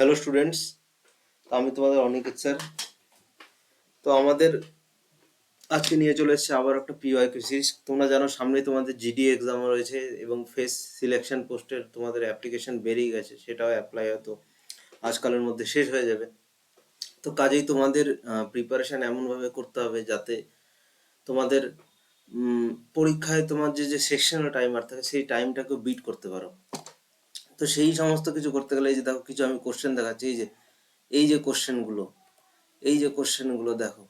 Hello students, তো আমি তোমাদের অনিকেত স্যার। তো আমাদের আজকে নিয়ে চলে এসেছে আবার একটা পিওয়াইকিউ সিরিজ। তোমরা জানো সামনেই তোমাদের জিডি এক্সাম রয়েছে এবং ফেস সিলেকশন পোস্টের তোমাদের অ্যাপ্লিকেশন বেরিয়ে গেছে, সেটাও অ্যাপ্লাই হয়তো আজকালের মধ্যে শেষ হয়ে যাবে। তো কাজেই তোমাদের প্রিপারেশন এমনভাবে করতে হবে যাতে তোমাদের পরীক্ষায় তোমার যে সেকশনাল টাইমার থাকে সেই টাইমটাকে বিট করতে পারো। তো সেই সমস্ত কিছু করতে গেলে এই যে দেখো কিছু আমি কোশ্চেন দেখাচ্ছি, এই যে কোশ্চেনগুলো, এই যে কোশ্চেনগুলো দেখো,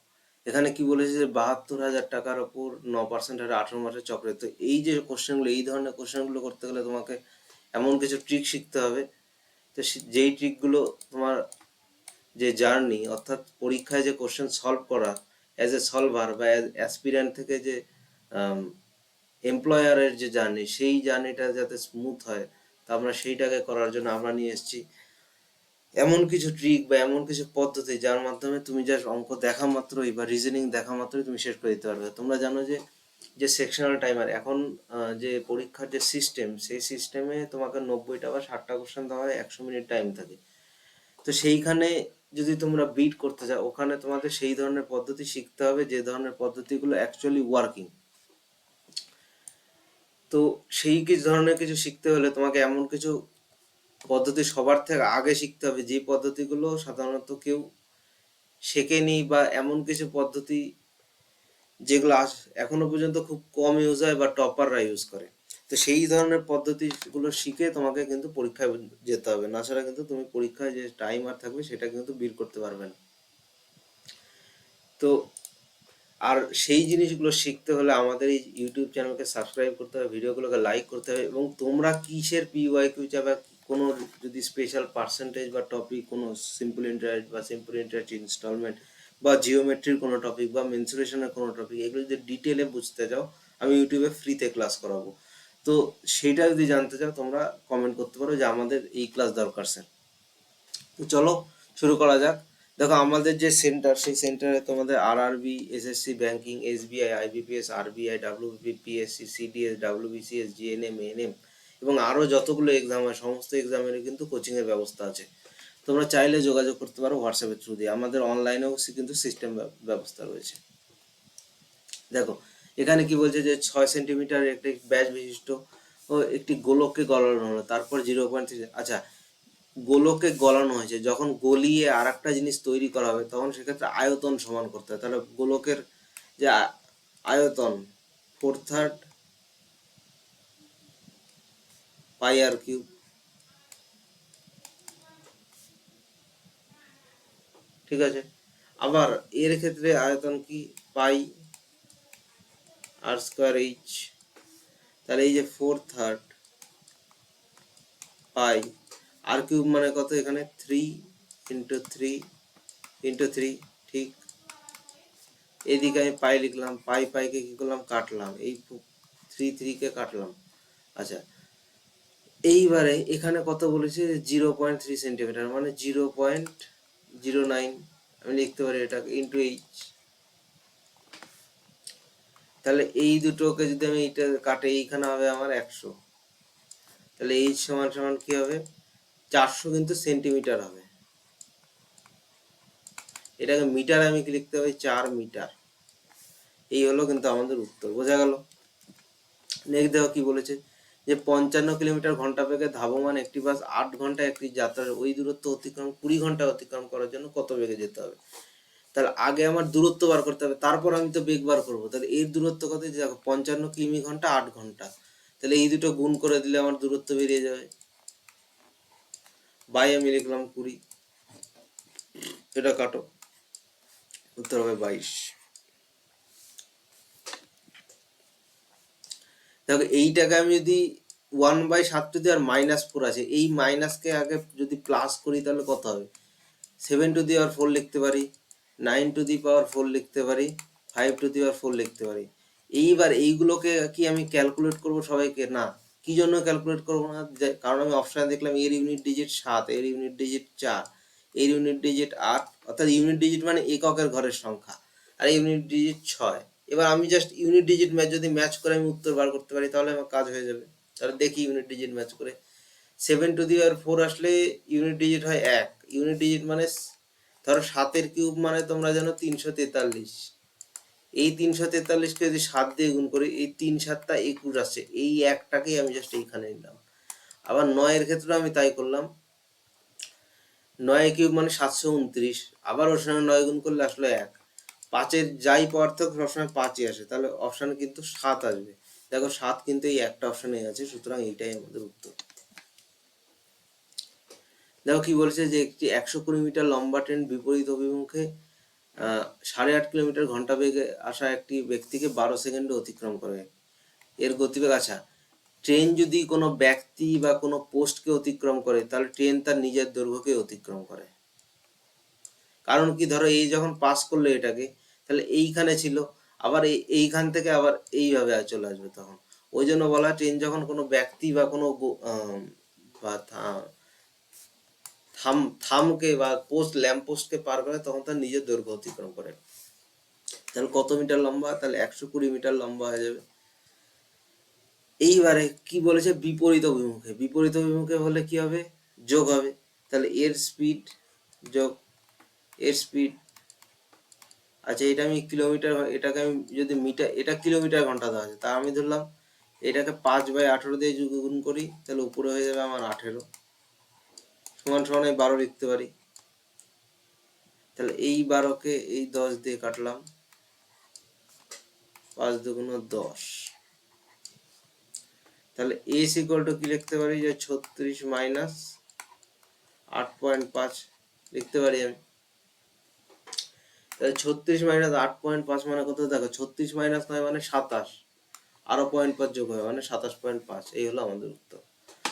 এখানে কি বলেছে যে 72,000 টাকার ওপর 9% হারে 18 মাসের চক্রে। তো এই যে কোশ্চেনগুলো, এই ধরনের কোশ্চেনগুলো করতে গেলে তোমাকে এমন কিছু ট্রিক শিখতে হবে। তো যেই ট্রিকগুলো তোমার যে জার্নি, অর্থাৎ পরীক্ষায় যে কোশ্চেন সলভ করা অ্যাজ এ সলভার বা অ্যাসপিরেন্ট থেকে যে এমপ্লয়ারের যে জার্নি, সেই জার্নিটা যাতে স্মুথ হয়, তা আমরা সেইটাকে করার জন্য আমরা নিয়ে এসেছি এমন কিছু ট্রিক বা এমন কিছু পদ্ধতি যার মাধ্যমে তুমি জাস্ট অঙ্ক দেখা মাত্রই বা রিজনিং দেখা মাত্রই তুমি শেষ করে দিতে পারবে। তোমরা জানো যে যে সেকশনাল টাইমার এখন যে পরীক্ষার যে সিস্টেম, সেই সিস্টেমে তোমাকে 90টা বা 60টা কোশ্চেন দেওয়া হয়, 100 মিনিট টাইম থাকে। তো সেইখানে যদি তোমরা বিট করতে চাও, ওখানে তোমাদের সেই ধরনের পদ্ধতি শিখতে হবে যে ধরনের পদ্ধতিগুলো অ্যাকচুয়ালি ওয়ার্কিং। তো সেই কিছু ধরনের কিছু শিখতে হলে তোমাকে এমন কিছু পদ্ধতি সবার থেকে আগে শিখতে হবে যে পদ্ধতিগুলো সাধারণত কেউ শেখেনি, বা এমন কিছু পদ্ধতি যেগুলো এখনো পর্যন্ত খুব কম ইউজ হয় বা টপাররা ইউজ করে। তো সেই ধরনের পদ্ধতিগুলো শিখে তোমাকে কিন্তু পরীক্ষায় যেতে হবে, না ছাড়া কিন্তু তুমি পরীক্ষায় যে টাইমার থাকবে সেটা কিন্তু বের করতে পারবে না। তো আর সেই জিনিসগুলো শিখতে হলে আমাদের এই ইউটিউব চ্যানেলকে সাবস্ক্রাইব করতে হবে, ভিডিওগুলোকে লাইক করতে হবে, এবং তোমরা কিসের পিওয়াইকিউ চাবে, কোনো যদি স্পেশাল পার্সেন্টেজ বা টপিক, কোনো সিম্পল ইন্টারেস্ট বা সিম্পল ইন্টারেস্ট ইনস্টলমেন্ট বা জিওমেট্রির কোনো টপিক বা মেনসুরেশনের কোনো টপিক, এগুলো যদি ডিটেলে বুঝতে চাও, আমি ইউটিউবে ফ্রিতে ক্লাস করাবো। তো সেইটা যদি জানতে চাও তোমরা কমেন্ট করতে পারো যে আমাদের এই ক্লাস দরকার স্যার। তো চলো শুরু করা যাক। দেখো আমাদের যে সেন্টার, সেই সেন্টারে তোমাদের RRB, SSC banking, SBI, IBPS, RBI, WBPSC, CDS, WBCS, GNM, ANM এবং আরও যতগুলো এক্সাম হয় সমস্ত এক্সামেরই কিন্তু কোচিংয়ের ব্যবস্থা আছে। তোমরা চাইলে যোগাযোগ করতে পারো হোয়াটসঅ্যাপের থ্রু দিয়ে। আমাদের অনলাইনেও কিন্তু সিস্টেম ব্যবস্থা রয়েছে। দেখো এখানে কি বলছে যে 6 সেন্টিমিটার একটি ব্যাস বিশিষ্ট ও একটি গোলককে গলানো হলো, তারপর 0.3। আচ্ছা, গোলকে গলানো হয়েছে, যখন গলিয়ে আর একটা জিনিস তৈরি করা হবে তখন সেক্ষেত্রে আয়তন সমান করতে হয়। তাহলে গোলকের যে আয়তন 4/3 পাই আর কিউব, ঠিক আছে। আবার এর ক্ষেত্রে আয়তন কি, পাই আর স্কোয়ার এইচ। তাহলে এই যে 4/3 পাই আর কিউব মানে কত, এখানে 3 × 3 × 3, ঠিক। এদিকে আমি পাই লিখলাম, পাইকে কি করলাম, কাটলাম, এই 3 কে কাটলাম। আচ্ছা, এইবারে এখানে কত বলেছে, 0.3 সেন্টিমিটার, মানে 0.09। আমি লিখতে পারি এটা ইন্টু এইচ। তাহলে এই দুটোকে যদি আমি এইটা কাটে, এইখানে হবে আমার 100। তাহলে এইচ সমান সমান কি হবে, 400 কিন্তু সেন্টিমিটার হবে। এটাকে মিটার আমি কি লিখতে হবে, 4 মিটার। এই হলো কিন্তু আমাদের উত্তর, বোঝা গেল। নেক্সট দেখো কি বলেছে, যে 55 কিলোমিটার বেগে ধাবমান একটি বাস 8 ঘন্টা একটি যাত্রার ওই দূরত্ব অতিক্রম 20 ঘন্টা অতিক্রম করার জন্য কত বেগে যেতে হবে। তাহলে আগে আমার দূরত্ব বার করতে হবে, তারপর আমি তো বেগ বার করবো। তাহলে এর দূরত্ব কত, দেখো 55 কিমি ঘন্টা 8 ঘন্টা, তাহলে এই দুটো গুণ করে দিলে আমার দূরত্ব বেরিয়ে যাবে। বাই আমি লিখলাম 20, এটা কাটো, উত্তর হবে 22। দেখো এইটাকে আমি যদি 1/7 যদি আর -4 আছে, এই মাইনাসকে আগে যদি প্লাস করি তাহলে কত হবে, 7^4 লিখতে পারি, 9^4 লিখতে পারি, 5^4 লিখতে পারি। এইবার এইগুলোকে কি আমি ক্যালকুলেট করব সবাইকে, না। কি জন্য ক্যালকুলেট করবো না, কারণ আমি অপশানে দেখলাম এর ইউনিট ডিজিট 7, এর ইউনিট ডিজিট 4, এর ইউনিট ডিজিট 8, অর্থাৎ ইউনিট ডিজিট মানে এককের ঘরের সংখ্যা, আর ইউনিট ডিজিট 6। এবার আমি জাস্ট ইউনিট ডিজিট যদি ম্যাচ করে আমি উত্তর বার করতে পারি তাহলে আমার কাজ হয়ে যাবে। তাহলে দেখি ইউনিট ডিজিট ম্যাচ করে, 7^4 আসলে ইউনিট ডিজিট হয় 1, ইউনিট ডিজিট মানে ধরো 7 কিউব মানে তোমরা জানো 343। এই 343কে যদি 7 দিয়ে গুণ করি, এই 3 7টা 21 আসছে, এই একটাকেই আমি জাস্ট এইখানে নিলাম। আবার 9 ক্ষেত্রে আমি তাই করলাম, 9 কিউব মানে 729, আবার ওর সঙ্গে 9 গুণ করলে আসলে 1। 5-এর যাই পাওয়ার থাকুক সবসময় 5ই আসে, তাহলে অপশানে কিন্তু 7 আসবে। দেখো 7 কিন্তু এই একটা অপশানে আছে, সুতরাং এইটাই আমাদের উত্তর। দেখো কি বলছে যে একটি 120 মিটার লম্বা ট্রেন বিপরীত অভিমুখে 8.5 কিলোমিটার ঘন্টা বেগে আসা একটি ব্যক্তিকে 12 সেকেন্ডে অতিক্রম করে। এর গতিবেগ, আচ্ছা ট্রেন যদি কোনো ব্যক্তি বা কোনো পোস্টকে অতিক্রম করে, তাহলে ট্রেন তার নিজের দৈর্ঘ্যকে অতিক্রম করে। কারণ কি, ধরো এই যখন পাস করলো এটাকে, তাহলে এইখানে ছিল, আবার এইখান থেকে আবার এইভাবে চলে আসবে, তখন ওই জন্য বলা ট্রেন যখন কোনো ব্যক্তি বা কোনো বা থামকে বা ল্যাম্প পোস্টকে পার করে, তখন তার নিজের দৈর্ঘ্য অতিক্রম করে। তাহলে কত মিটার লম্বা? তাহলে 120 মিটার লম্বা হয়ে যাবে। এইবারে কি বলেছে, বিপরীত অভিমুখে। বিপরীত অভিমুখে হলে কি হবে? যোগ হবে। তাহলে এর স্পিড যোগ এর স্পিড, আচ্ছা এটা আমি কিলোমিটার, এটাকে আমি যদি মিটার, এটা কিলোমিটার ঘন্টা দেওয়া আছে, তা আমি ধরলাম এটাকে 5/18 দিয়ে যদি গুণ করি, তাহলে উপরে হয়ে যাবে আমার 18 সমান সমান 12 লিখতে পারি। তাহলে এই 12কে এই 10 দিয়ে কাটলাম, 5 দুগুণ 10। তাহলে এস ইকুয়াল টু কি লিখতে পারি, যে 36 মাইনাস 8.5 লিখতে পারি আমি। তাহলে 36 মাইনাস 8.5 মানে কত? দেখো 36 মাইনাস 9 মানে 27, আরো 0.5 যোগ হবে মানে 27.5। এই হলো আমাদের উত্তর।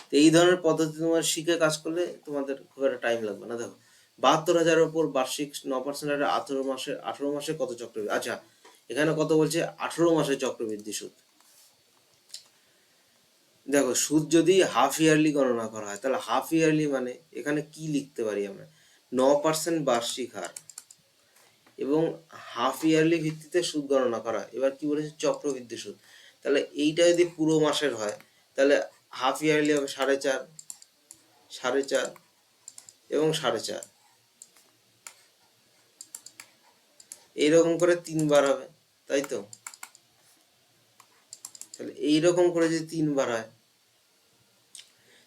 তো এই ধরনের পদ্ধতি তোমার শিখে কাজ করলে তোমাদের খুব একটা টাইম লাগবে না। দেখো 72,000-এর উপর বার্ষিক 9% হারে 18 মাসে কত চক্রবৃদ্ধি? আচ্ছা এখানে কত বলছে? 18 মাসে চক্রবৃদ্ধি সুদ। দেখো সুদ যদি হাফ ইয়ারলি গণনা করা হয়, তাহলে হাফ ইয়ারলি মানে এখানে কি লিখতে পারি আমরা? 9% বার্ষিক হার এবং হাফ ইয়ারলি ভিত্তিতে সুদ গণনা করা। এবার কি বলেছে? চক্রবৃদ্ধি সুদ। তাহলে এইটা যদি পুরো মাসের হয়, তাহলে হাফ ইয়ারলি হবে 4.5, 4.5 এবং 4.5, এইরকম করে 3বার হবে, তাই তো? তাহলে এইরকম করে যদি 3বার হয়,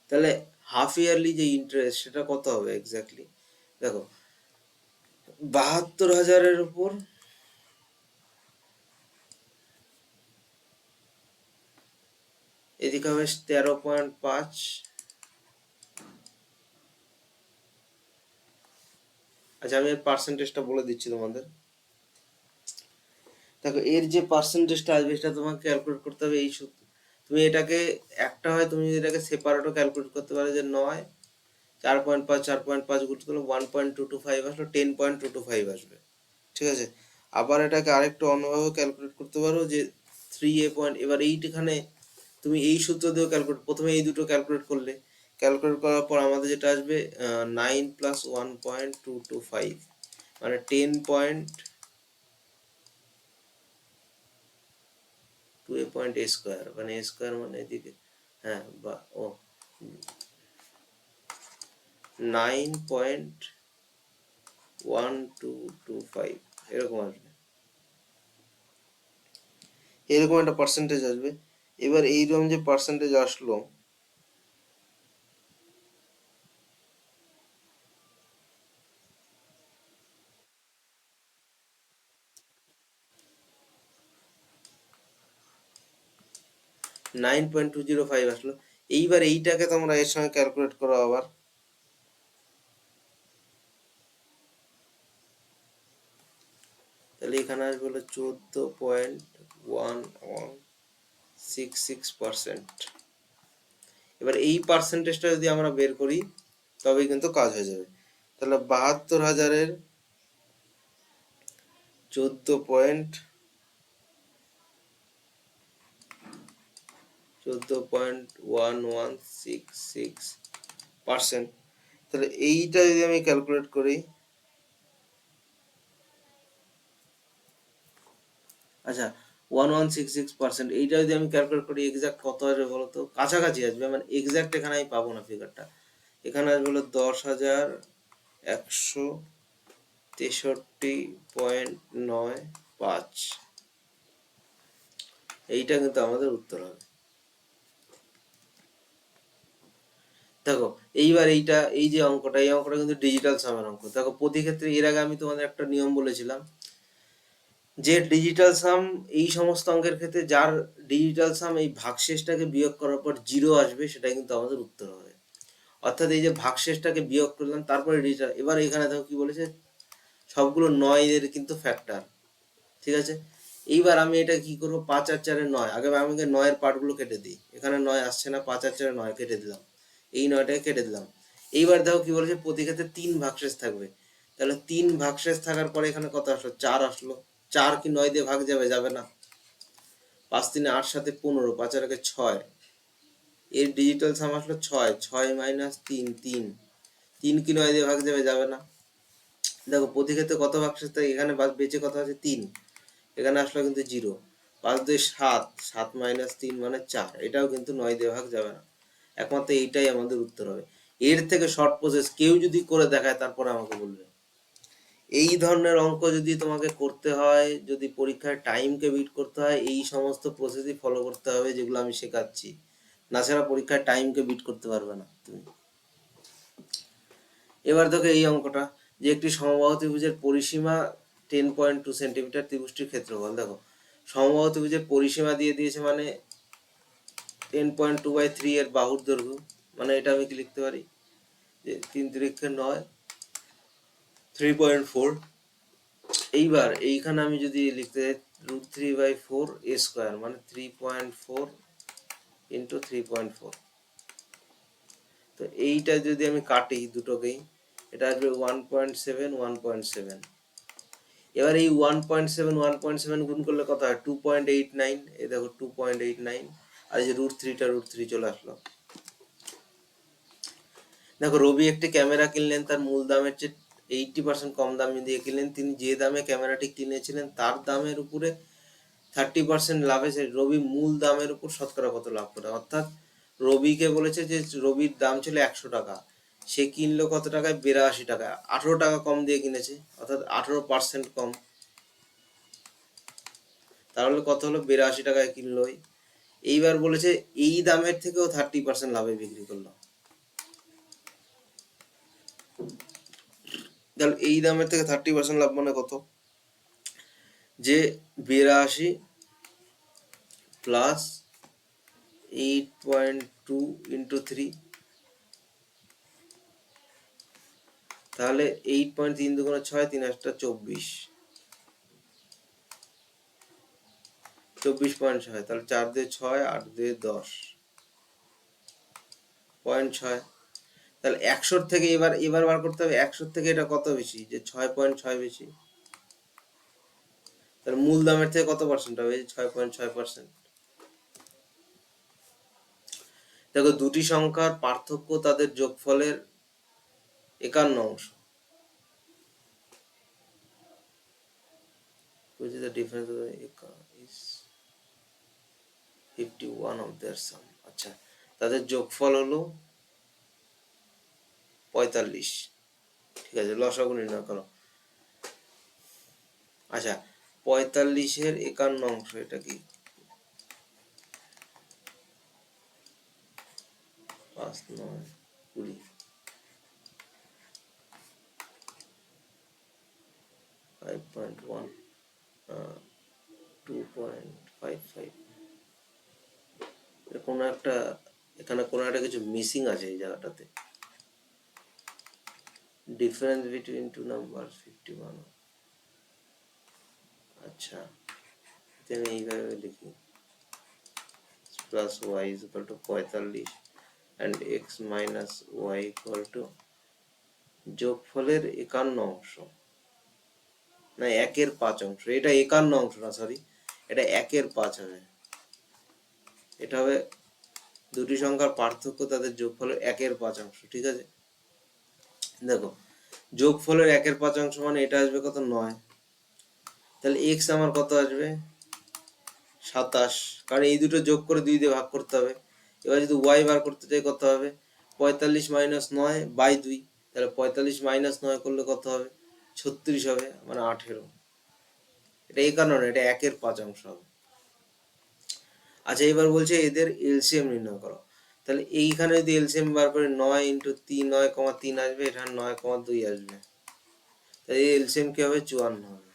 তাহলে হাফ ইয়ারলি যে ইন্টারেস্ট সেটা কত হবে এক্স্যাক্টলি? দেখো 72,000-এর উপর এদিকে হবে 13.5। আচ্ছা আমি এর পার্সেন্টেজটা বলে দিচ্ছি তোমাদের। দেখো এর যে পার্সেন্টেজটা আসবে সেটা তোমাকে ক্যালকুলেট করতে হবে এই সূত্র। তুমি এটাকে একটা হয়, তুমি এটাকে সেপারেটও ক্যালকুলেট করতে পারো, যে 9 4.5 4.5 গুণিত করলে 1.225 আসলো, 10.225 আসবে, ঠিক আছে? আবার এটাকে আরেকটু অন্যভাবে ক্যালকুলেট করতে পারো, যে 3a পয়েন্ট, এবার এইখানে তুমি এই সূত্র দিয়েও ক্যালকুলেট, প্রথমে এই দুটো ক্যালকুলেট করলে, ক্যালকুলেট করার পর আমাদের যেটা আসবে 9 + 1.225 মানে 10.2a পয়েন্ট a স্কোয়ার, মানে a স্কোয়ার মানে এদিকে, হ্যাঁ বা 9.1225 এরকম আসবে, এরকম একটা পার্সেন্টেজ আসবে। এবার এইরকম যে পার্সেন্টেজ আসলো, (9.205) আসলো। এইবার এইটাকে তোমরা এর সঙ্গে ক্যালকুলেট করো আবার, তাহলে এখানে আসবে হলো 14.1166%। এবার এই পার্সেন্টেজটা যদি আমরা বের করি, তবেই কিন্তু কাজ হয়ে যাবে। তাহলে 72,000-এর 14.1166%। তাহলে এইটা যদি আমি ক্যালকুলেট করি, আচ্ছা 1166%, এইটা যদি আমি ক্যালকুলেট করি এক্সাক্ট কত আসবে বলো তো? কাছাকাছি আসবে, মানে এক্সাক্ট এখানে আমি পাবো না ফিগারটা। এখানে আসবে হলো 10,000 163.95। এইটা কিন্তু আমাদের উত্তর হবে। দেখো এইবার এইটা, এই যে অঙ্কটা, এই অঙ্কটা কিন্তু ডিজিটাল সামের অঙ্ক। দেখো প্রতি ক্ষেত্রে এর আগে আমি তোমাদের একটা নিয়ম বলেছিলাম যে ডিজিটাল সাম এই সমস্ত অঙ্কের ক্ষেত্রে যার ডিজিটাল সাম এই ভাগশেষটাকে বিয়োগ করার পর জিরো আসবে সেটাই কিন্তু আমাদের উত্তর হবে। অর্থাৎ এই যে ভাগশেষটাকে বিয়োগ করলাম তারপরে ডিজিটাল, এবার এখানে দেখো কি বলেছে, সবগুলো 9 এর কিন্তু ফ্যাক্টর, ঠিক আছে। এইবার আমি এটা কি করবো, 5 আর 4 9, আগে আমাকে 9 পার্টগুলো কেটে দিই, এখানে 9 আসছে না, 5 আর 4 9 কেটে দিলাম, এই 9টাকে কেটে দিলাম। এইবার দেখো কি বলেছে, প্রতি ক্ষেত্রে 3 ভাগশেষ থাকবে, তাহলে 3 ভাগশেষ থাকার পরে এখানে কত আসলো, 4 আসলো। 4 কি 9 দিয়ে ভাগ যাবে, যাবে না। 5 3 8 7 15, 5 আর 1 6, এর ডিজিটাল সাম আসলো 6, 6 মাইনাস 3 3, 3 কি 9 দিয়ে ভাগ যাবে, যাবে না। দেখো প্রতি ক্ষেত্রে কত ভাগশেষ থাকে, এখানে বেঁচে কত আছে 3, এখানে আসলো কিন্তু 0, 5 2 7, 7 মাইনাস 3 মানে 4, এটাও কিন্তু 9 দিয়ে ভাগ যাবে না। একমাত্র এইটাই আমাদের উত্তর হবে। এর থেকে শর্ট প্রসেস কেউ যদি করে দেখায় তারপরে আমাকে বলবে। এই ধরনের অঙ্ক যদি তোমাকে করতে হয়, যদি পরীক্ষায় টাইমকে বিট করতে হয়, এই সমস্ত প্রসেসই ফলো করতে হবে যেগুলো আমি শেখাচ্ছি, না ছাড়া পরীক্ষায় টাইমকে বিট করতে পারবে না তুমি। এবার দেখো এই অঙ্কটা, যে একটি সমবাহু ত্রিভুজের পরিসীমা 10.2 সেন্টিমিটার, ত্রিভুজটির ক্ষেত্রফল। দেখো সমবাহু ত্রিভুজের পরিসীমা দিয়ে দিয়েছে মানে 10.2/3 এর বাহুর দৈর্ঘ্য, মানে এটা আমি কি লিখতে পারি যে 3 3 9, 3.4। এইবার এইখানে আমি যদি লিখতে চাই √3/4 a স্কয়ার, মানে 3.4 ইন্টু 3.4। তো এইটা যদি আমি কাটি দুটোকেই, এটা আসবে 1.7 1.7। এবার এই 1.7 1.7 গুণ করলে কত হয়, 2.89। এই দেখো 2.89, আর এই যে √3 চলে আসলো। দেখো রবি একটি ক্যামেরা কিনলেন, তার মূল দামের চেয়ে 80% কম দামে দিয়ে কিনলেন। তিনি যে দামে ক্যামেরাটি কিনেছিলেন তার দামের উপরে 30% লাভে রবি মূল দামের উপর শতকরা কত লাভ করে। অর্থাৎ রবিকে বলেছে যে রবির দাম ছিল 100 টাকা, সে কিনলো কত টাকায়, 82 টাকা, 18 টাকা কম দিয়ে কিনেছে, অর্থাৎ 18% কম। তাহলে কত হলো, 82 টাকায় কিনলো। এইবার বলেছে এই দামের থেকেও 30% লাভে বিক্রি করলো। তাহলে এই দামের থেকে 30% লাভ মানে কত, যে 82 প্লাস 8.2 ইন্টু 3, তাহলে 8.3 দুগুণে 6, 3 8 24, 24.6, তাহলে 4 দিয়ে 6, 8 দিয়ে 10, 0.6। তাহলে 100 থেকে এবার বার করতে হবে 100 থেকে এটা কত বেশি, যে 6.6 বেশি। তাহলে মূল দামের থেকে কত পার্সেন্ট হবে, 6.6%। দেখো দুটি সংখ্যার পার্থক্য তাদের যোগফলের 51 অংশ। Which is the difference of the is 51 of their sum। আচ্ছা, তাদের যোগফল হলো 45। ঠিক আছে, লসাগু নির্ণয় করো। আচ্ছা, 45-এর 51 অংশ এটা কি, 5 9 20, 5.1, 2.55। কোনো একটা, এখানে কোনো একটা কিছু মিসিং আছে এই জায়গাটাতে। Difference between two number 51। আচ্ছা, আমি এইভাবে লিখি, plus Y is equal to 45 and X minus Y equal to যোগফলের 51 অংশ, না 1/5 অংশ। এটা 51 অংশ না, সরি, এটা 1/5 হবে। এটা হবে দুটি সংখ্যার পার্থক্য তাদের যোগফলের 1/5 অংশ। ঠিক আছে, দেখো যোগফলের 1/5 অংশ মানে এটা আসবে কত, 9। তাহলে এক্স আমার কত আসবে, 27, কারণ এই দুটো যোগ করে 2 দিয়ে ভাগ করতে হবে। এবার যদি ওয়াই বার করতে চাই কত হবে, 45 - 9/2, তাহলে 45 মাইনাস 9 করলে কত হবে? 36 হবে, মানে 18। এটা এই কারণে এটা 1/5 হবে। আচ্ছা, এবার বলছে এদের এলসিএম নির্ণয় করো। তাহলে এইখানে যদি এলসিএম বার করে 9 ইন্টু 3, 9,3 আসবে, এখানে 9,2 আসবে। তাহলে এই এলসিএম কি হবে? 54 হবে।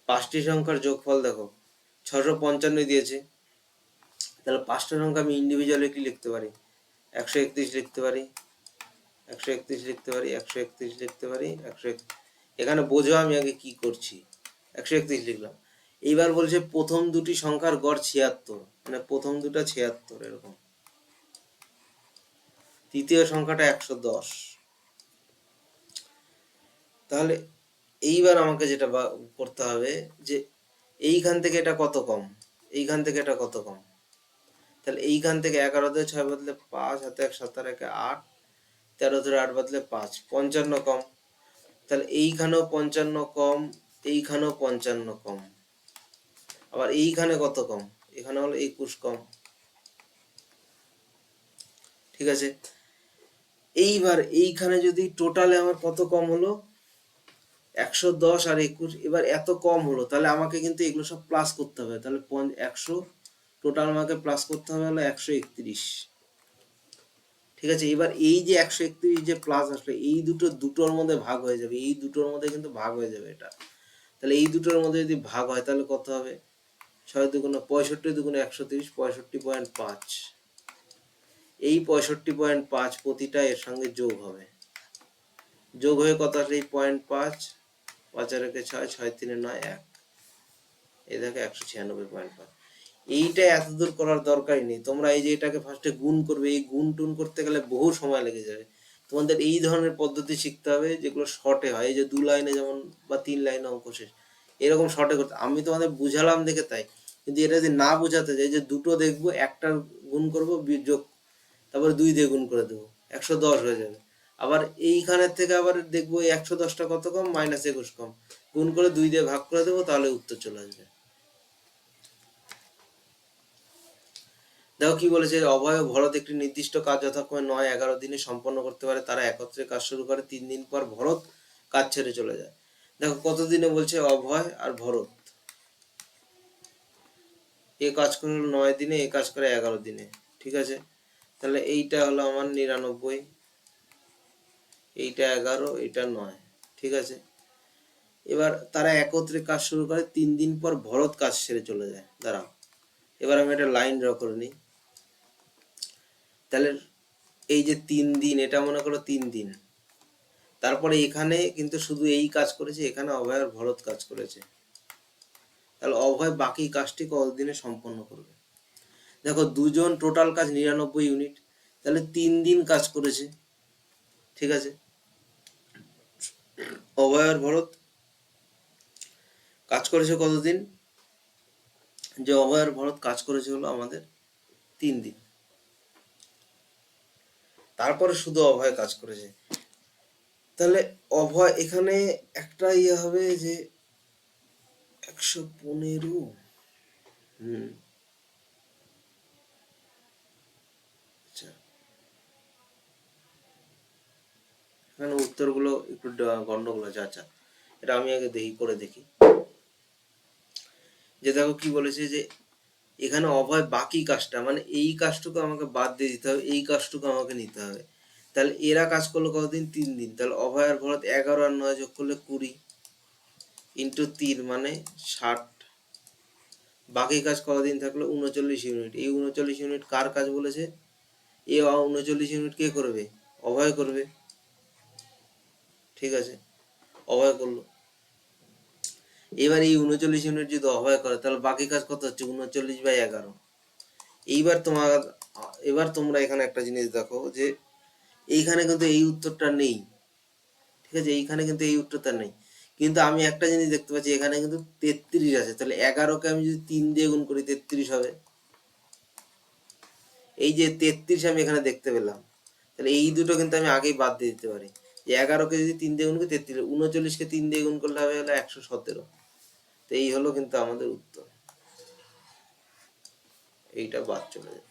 5টি সংখ্যার যোগফল দেখো, 655 দিয়েছে। তাহলে 5টা সংখ্যা আমি ইন্ডিভিজুয়ালি কি লিখতে পারি? 131 লিখতে পারি, 131 লিখতে পারি, 131 লিখতে পারি, 101। এখানে বোঝো আমি আগে কি করছি। 131 লিখলাম। এইবার বলছে প্রথম দুটি সংখ্যার গড় 76, মানে প্রথম দুটা 76 এরকম। তৃতীয় সংখ্যাটা 110। তাহলে এইবার আমাকে যেটা করতে হবে যে এইখান থেকে এটা কত কম, এইখান থেকে এটা কত কম। তাহলে এইখান থেকে 11 দিয়ে 6 বদলে 5, হাতে 1, 7 আর 1 8, 13 ধরে 8 বদলে 5, 55 কম। তাহলে এইখানেও 55 কম, এইখানেও 55 কম, আবার এইখানে কত কম? এখানে হলো 21 কম। ঠিক আছে, এইবার এইখানে যদি টোটালে আমার কত কম হলো? 110 আর 21। এবার এত কম হলো, তাহলে আমাকে কিন্তু এগুলো সব প্লাস করতে হবে। তাহলে 100 টোটাল আমাকে প্লাস করতে হবে হলো 131। ঠিক আছে, এবার এই যে 131 যে প্লাস আসলে, এই দুটোর মধ্যে ভাগ হয়ে যাবে, এই দুটোর মধ্যে কিন্তু ভাগ হয়ে যাবে এটা। তাহলে এই দুটোর মধ্যে যদি ভাগ হয় তাহলে কত হবে? 6 দুগুণে 65, দুগুণে 130, 65.5। এই 65.5 প্রতিটা এর সঙ্গে যোগ হবে, যোগ হয়ে কত আসলে? এই 0.5, 5 আর 1 6, 6 3 9 1, এই দেখো 196.5। এইটা এত দূর করার দরকারই নেই। তোমরা এই যে এটাকে ফার্স্টে গুণ করবে, এই গুণ টুন করতে গেলে বহু সময় লেগে যাবে। তোমাদের এই ধরনের পদ্ধতি শিখতে হবে যেগুলো শর্টে হয়, এই যে 2 লাইনে যেমন বা 3 লাইনে অঙ্ক শেষ, এরকম শর্টে করতে। আমি তোমাদের বুঝালাম দেখে তাই, কিন্তু এটা যদি না বোঝাতে যাই, যে দুটো দেখবো, একটা গুণ করবো, যোগ, তারপরে 2 দিয়ে গুণ করে দেবো, 110 হয়ে যাবে। আবার এইখানের থেকে আবার দেখবো 110টা কত কম? -21 কম, গুণ করে 2 দিয়ে ভাগ করে দেবো, তাহলে উত্তর চলে আসবে। দেখো কি বলেছে, অভয় ও ভরত একটি নির্দিষ্ট কাজ যথাক্রমে 9-11 দিনে সম্পন্ন করতে পারে। তারা একত্রে কাজ শুরু করে, 3 দিন পর ভরত কাজ ছেড়ে চলে যায়। দেখো কত দিনে বলছে? অভয় আর ভরত এ কাজ করে 9 দিনে, এ কাজ করে 11 দিনে। ঠিক আছে, তাহলে এইটা হলো আমার 99, এইটা 11, এইটা 9। ঠিক আছে, এবার তারা একত্রে কাজ শুরু করে, 3 দিন পর ভরত কাজ ছেড়ে চলে যায়। দাঁড়াও, এবার আমি একটা লাইন ড্র করে নিই। তাহলে এই যে 3 দিন, এটা মনে করো 3 দিন। তারপরে এখানে কিন্তু শুধু এই কাজ করেছে, এখানে অভয় আর ভরত কাজ করেছে। তাহলে অভয় বাকি কাজটি কতদিনে সম্পন্ন করবে? দেখো দুজন টোটাল কাজ 99 ইউনিট, তাহলে 3 দিন কাজ করেছে। ঠিক আছে, অভয় আর ভরত কাজ করেছে কতদিন? যে অভয় আর ভরত কাজ করেছে হলো আমাদের 3 দিন। তারপরে শুধু অভয় কাজ করেছে। তাহলে অভয় এখানে একটা ইয়ে হবে যে 115। আচ্ছা, এখানে উত্তরগুলো একটু গন্ডগোল আছে। আচ্ছা, এটা আমি আগে করে দেখি। যে দেখো কি বলেছে, যে এখানে অভয় বাকি কাজটা, মানে এই কাজটুকু আমাকে বাদ দিয়ে দিতে হবে, এই কাজটুকু আমাকে নিতে হবে। তাহলে এরা কাজ করলো কতদিন? 3 দিন। তাহলে অভয় আর ভরত 11 আর 9 যোগ করলে 20 ইন্টু 3 মানে 60। বাকি কাজ কতদিন থাকলো? 39 ইউনিট। এই 39 ইউনিট কার কাজ বলেছে? এই 39 ইউনিট কে করবে? অভয় করবে। ঠিক আছে, অভয় করলো। এবার এই 39 ইউনিট যদি অভয় করে, তাহলে বাকি কাজ কত হচ্ছে? 39/11। এবার তোমরা এখানে একটা জিনিস দেখো, যে এইখানে কিন্তু এই উত্তরটা নেই। ঠিক আছে, এইখানে কিন্তু এই উত্তরটা নেই, কিন্তু আমি একটা জিনিস দেখতে পাচ্ছি, এখানে কিন্তু 33 আছে। তাহলে 11কে আমি যদি 3 দিয়ে গুণ করি, 33 হবে। এই যে 33 আমি এখানে দেখতে পেলাম, তাহলে এই দুটো কিন্তু আমি আগেই বাদ দিয়ে দিতে পারি। যে 11কে যদি 3 দিয়ে গুণ করি 33, 39কে 3 দিয়ে গুণ করলে হবে হলো 117। তো এই হলো কিন্তু আমাদের উত্তর, এইটা বাদ চলে যাবে।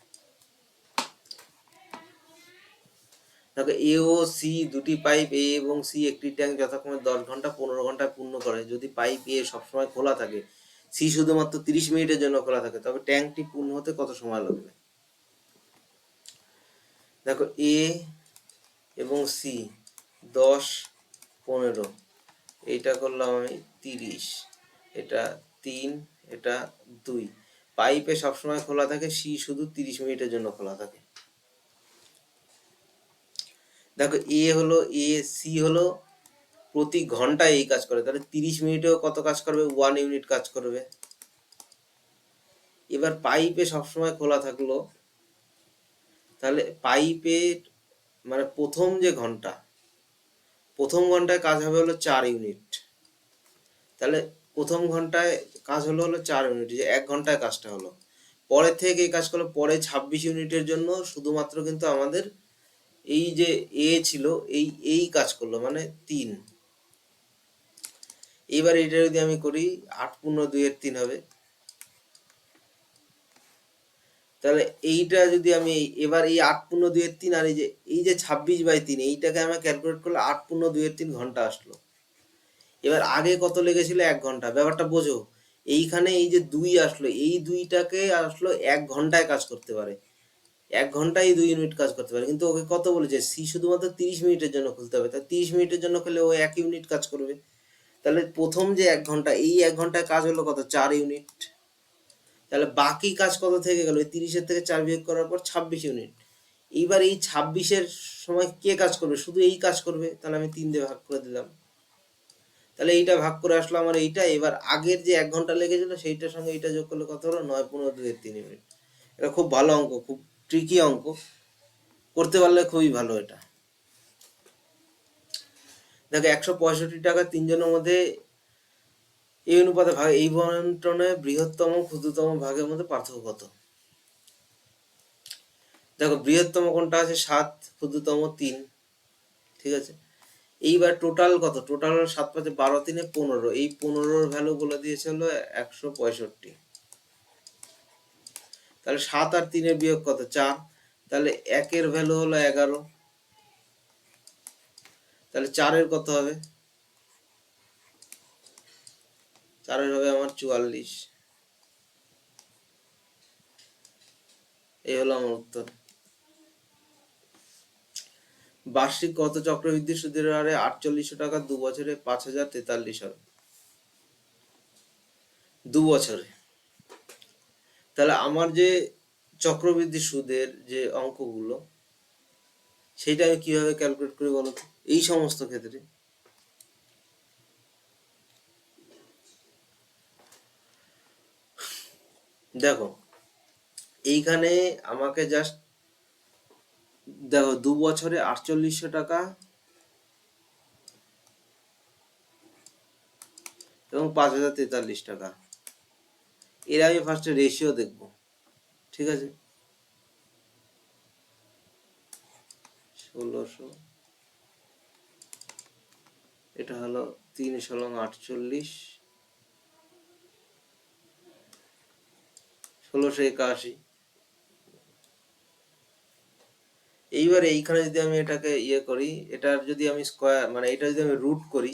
দেখো এ ও সি দুটি পাইপ, এ এবং সি একটি ট্যাঙ্ক যথাক্রমে 10 ঘন্টা 15 ঘন্টায় পূর্ণ করে। যদি পাইপ এ সবসময় খোলা থাকে, সি শুধুমাত্র 30 মিনিটের জন্য খোলা থাকে, তবে ট্যাঙ্কটি পূর্ণ হতে কত সময় লাগবে? দেখো এ এবং সি 10, 15, এইটা করলাম আমি 30, এটা 3, এটা 2। পাইপে সবসময় খোলা থাকে, সি শুধু 30 মিনিটের জন্য খোলা থাকে। দেখো এ হলো এ, সি হলো প্রতি ঘন্টায় এই কাজ করে, তাহলে 30 মিনিটেও কত কাজ করবে? 1 ইউনিট কাজ করবে। এবার পাইপে সবসময় খোলা থাকলো, তাহলে পাইপে মানে প্রথম ঘন্টায় কাজ হবে হলো 4 ইউনিট। তাহলে প্রথম ঘন্টায় কাজ হলো 4 ইউনিট, যে 1 ঘন্টায় কাজটা হলো। পরের থেকে এই কাজ করলো, পরে 26 ইউনিটের জন্য শুধুমাত্র কিন্তু আমাদের এই যে এ ছিল এই কাজ করলো, মানে 3। এবার এটা যদি আমি করি 8 × 2 = 3 হবে। তাহলে এইটা যদি আমি এবার এই 8 × 2 = 3 আর এই যে 26/3, এইটাকে আমরা ক্যালকুলেট করলে 8 × 2 = 3 ঘন্টা আসলো। এবার আগে কত লেগেছিল? 1 ঘন্টা। ব্যাপারটা বোঝো, এইখানে এই যে 2 আসলো, এই 2টাকে আসলো 1 ঘন্টায় কাজ করতে পারে, 1 ঘন্টায় 2 ইউনিট কাজ করতে পারে। কিন্তু ওকে কত বলেছে? সি শুধুমাত্র 30 মিনিটের জন্য খুলতে হবে, তাই 30 মিনিটের জন্য খেলে ও 1 ইউনিট কাজ করবে। তাহলে প্রথম যে 1 ঘন্টা, এই 1 ঘন্টায় কাজ হলো কত? 4 ইউনিট। তাহলে বাকি কাজ কত থেকে গেল? 30-এর থেকে 4 বিয়োগ করার পর 26 ইউনিট। এইবার এই 26-এর সময় কে কাজ করবে? শুধু এই কাজ করবে, তাহলে আমি 3 দিয়ে ভাগ করে দিলাম। তাহলে এইটা ভাগ করে আসলো আমার এইটা। এবার আগের যে 1 ঘন্টা লেগেছিল সেইটার সঙ্গে এইটা যোগ করলে কত হলো? 9 × 2 = 3 ইউনিট। এটা খুব ভালো অঙ্ক, খুব ট্রিকি অঙ্ক, করতে পারলে খুবই ভালো এটা। দেখো 165 টাকা 3 জনের মধ্যে এই অনুপাতে ভাগ, এই বন্টনে বৃহত্তম ক্ষুদ্রতম ভাগের মধ্যে পার্থক্য কত? দেখো বৃহত্তম কোনটা আছে? 7, ক্ষুদ্রতম 3, ঠিক আছে। এইবার টোটাল কত? টোটাল 7 × 5 = 12, 3 = 15। এই 15-র ভ্যালু বলে দিয়েছে হলো 165। তাহলে 7 আর 3-এর বিয়োগ কত? 4। তাহলে 1-এর ভ্যালু হলো 11। তাহলে 4-এর কত হবে? 4-এর হবে আমার 44। এই হলো আমার উত্তর। বার্ষিক কত চক্রবৃদ্ধি সুদের হারে 4800 টাকা 2 বছরে 5043 হবে? 2 বছরে। তাহলে আমার যে চক্রবৃদ্ধি সুদের যে অঙ্কগুলো, সেইটা আমি কিভাবে ক্যালকুলেট করি বলো তো এই সমস্ত ক্ষেত্রে? দেখো এইখানে আমাকে জাস্ট দেখো 2 বছরে 4800 টাকা এবং 5043 টাকা, এর আমি ফার্স্টে রেশিও দেখবো, ঠিক আছে। 1600, এটা হলো 3 × 48, 1681। এইবারে এইখানে যদি আমি এটাকে করি, এটার যদি আমি স্কোয়ার মানে এটা যদি আমি রুট করি,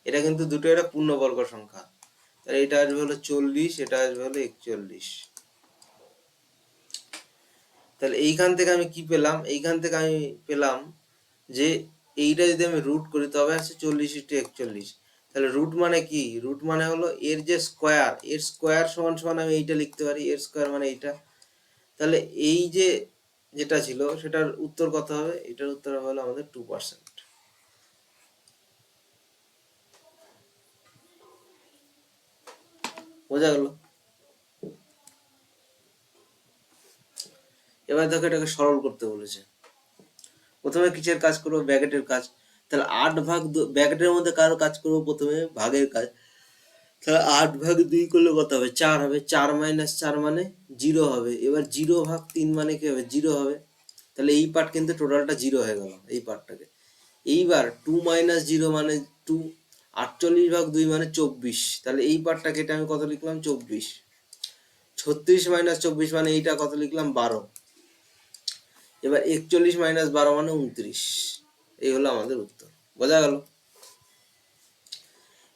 এটা কিন্তু দুটো একটা পূর্ণবর্গ সংখ্যা, তাহলে এটা আসবে হলো 40, এটা আসবে হলো 41। তাহলে এইখান থেকে আমি কি পেলাম? এইখান থেকে আমি পেলাম যে এইটা যদি আমি রুট করি তবে আসছে 40/41। তাহলে রুট মানে কি? রুট মানে হলো এর যে স্কোয়ার, এর স্কোয়ার সমান সমান আমি এইটা লিখতে পারি, এর স্কোয়ার মানে এইটা। তাহলে এই যে যেটা ছিল সেটার উত্তর কত হবে? এটার উত্তর হলো আমাদের 2%। বোঝা গেল? এবার দেখো এটাকে সরল করতে বলেছে। প্রথমে কিসের কাজ করবো? ব্র্যাকেটের কাজ। তাহলে 8/2, ব্র্যাকেটের মধ্যে কারো কাজ করবো প্রথমে ভাগের কাজ। তাহলে 8/2 করলে কত হবে? 4 হবে। 4 - 4 মানে 0 হবে। এবার 0/3 মানে কি হবে? 0 হবে। তাহলে এই পার্ট কিন্তু টোটালটা 0 হয়ে গেল, এই পার্টটাকে। এইবার 2 - 0 মানে 2, 48/2 মানে 24। তাহলে এই পার্টটাকে এটা আমি কত লিখলাম? 24। 36 - 24 মানে এইটা কত লিখলাম? 12। এবার 41 - 12 মানে 29। এই হলো আমাদের উত্তর। বোঝা গেল?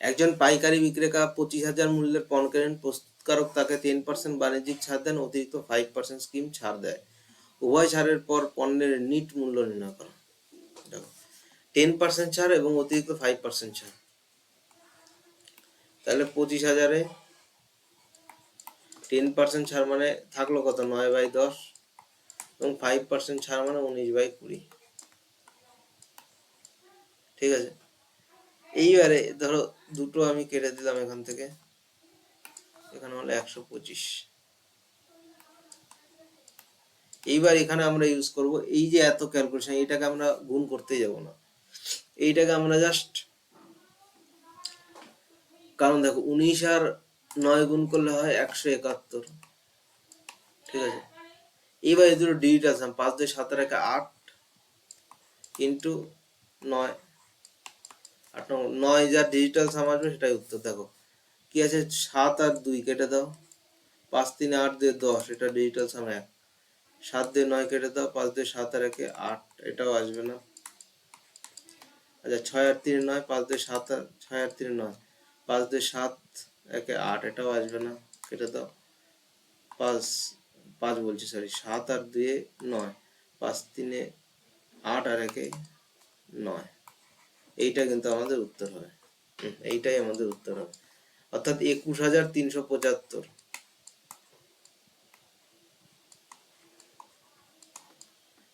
একজন পাইকারি বিক্রেতা 25,000 মূল্যের পণ্য কেনেন, প্রস্তুতকারক তাকে 10% বাণিজ্যিক ছাড় দেন, অতিরিক্ত 5% স্কিম ছাড় দেয়। উভয় ছাড়ের পর পণ্যের নিট মূল্য নির্ণয় করা। দেখো, 10% ছাড় এবং অতিরিক্ত 5% ছাড়, তাহলে 25,000-এ 10% ছাড় মানে থাকলো কত, 9/10, এবং 5% ছাড় মানে 19/20। ঠিক আছে, এইবারে ধরো দুটো আমি কেটে দিলাম এখান থেকে, এখানে হলো 125। এইবার এখানে আমরা ইউজ করব এই যে এত ক্যালকুলেশন, এইটাকে আমরা গুণ করতে যাব না, এইটাকে আমরা জাস্ট, কারণ দেখো 19 আর 9 গুণ করলে হয় 171। ঠিক আছে, এইবার এই দুটো ডিজিটাল সাম, 5 2 7 আর 8 ইন্টু 9, 8 9 যা ডিজিটাল সাম আসবে সেটাই উত্তর। দেখো কি আছে, 7 আর 2 কেটে দাও, 5 3 8 2 10, এটা ডিজিটাল সাম 1। 7 2 9 কেটে দাও, 5 2 7 আর 1 8, এটাও আসবে না। আচ্ছা 6 আর 3 9, 5 2 7 আর 6 আর 3 9, 5 2 7 1 8, এটাও আসবে না, কেটে দাও। 5 5 বলছি, সরি, 7 আর 2 9, 5 3 8 আর 1 9, এইটা কিন্তু আমাদের উত্তর হবে। এইটাই আমাদের উত্তর হবে, অর্থাৎ 21,375।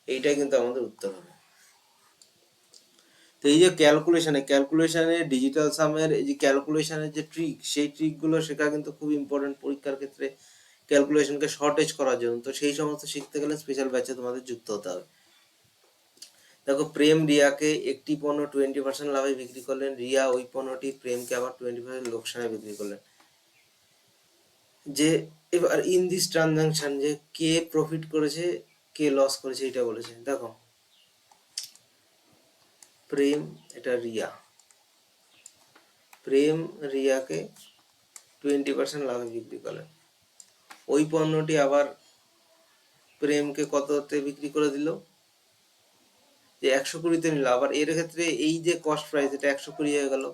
এইটাই কিন্তু আমাদের উত্তর হবে। তো এই যে ক্যালকুলেশনে ডিজিটাল সামের এই যে ক্যালকুলেশনের যে ট্রিক, সেই ট্রিকগুলো শেখা কিন্তু খুব ইম্পর্টেন্ট পরীক্ষার ক্ষেত্রে, ক্যালকুলেশনকে শর্টেজ করার জন্য। তো সেই সমস্ত শিখতে গেলে স্পেশাল ব্যাচে তোমাদের যুক্ত হতে হবে। দেখো, প্রেম রিয়াকে একটি পণ্য 20% লাভে বিক্রি করলেন, রিয়া ওই পণ্যটি প্রেমকে আবার 20% লোকসানে বিক্রি করলেন। যে এবার ইন দিস ট্রানজাকশন, যে কে প্রফিট করেছে কে লস করেছে এটা বলেছে। দেখো, প্রেম, এটা রিয়া, প্রেম রিয়াকে 20% লাভে বিক্রি করলেন, ওই পণ্যটি আবার প্রেমকে কততে বিক্রি করে দিল, যে 120-তে নিল। আবার এর ক্ষেত্রে এই যে কস্ট প্রাইস, এটা 120 হয়ে গেল।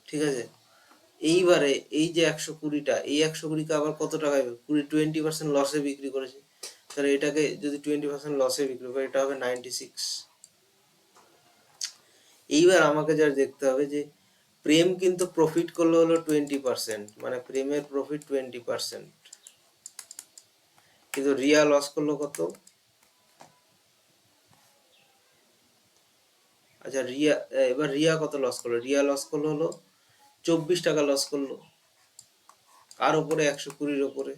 ঠিক আছে, এইবারে এই যে 120টা, এই 120কে আবার কত টাকায় 20% লসে বিক্রি করেছে, তাহলে এটাকে যদি 20% লসে বিক্রি করে, এটা হবে 96। এইবার আমাকে যা দেখতে হবে যে প্রেম কিন্তু প্রফিট করলো হলো 20%, মানে প্রেমের প্রফিট 20%, কিন্তু রিয়া লস করলো কত। আচ্ছা রিয়া, এবার রিয়া কত লস করলো, রিয়া লস করলো হলো 24 টাকা লস করলো, কার উপরে, 120-র উপরে।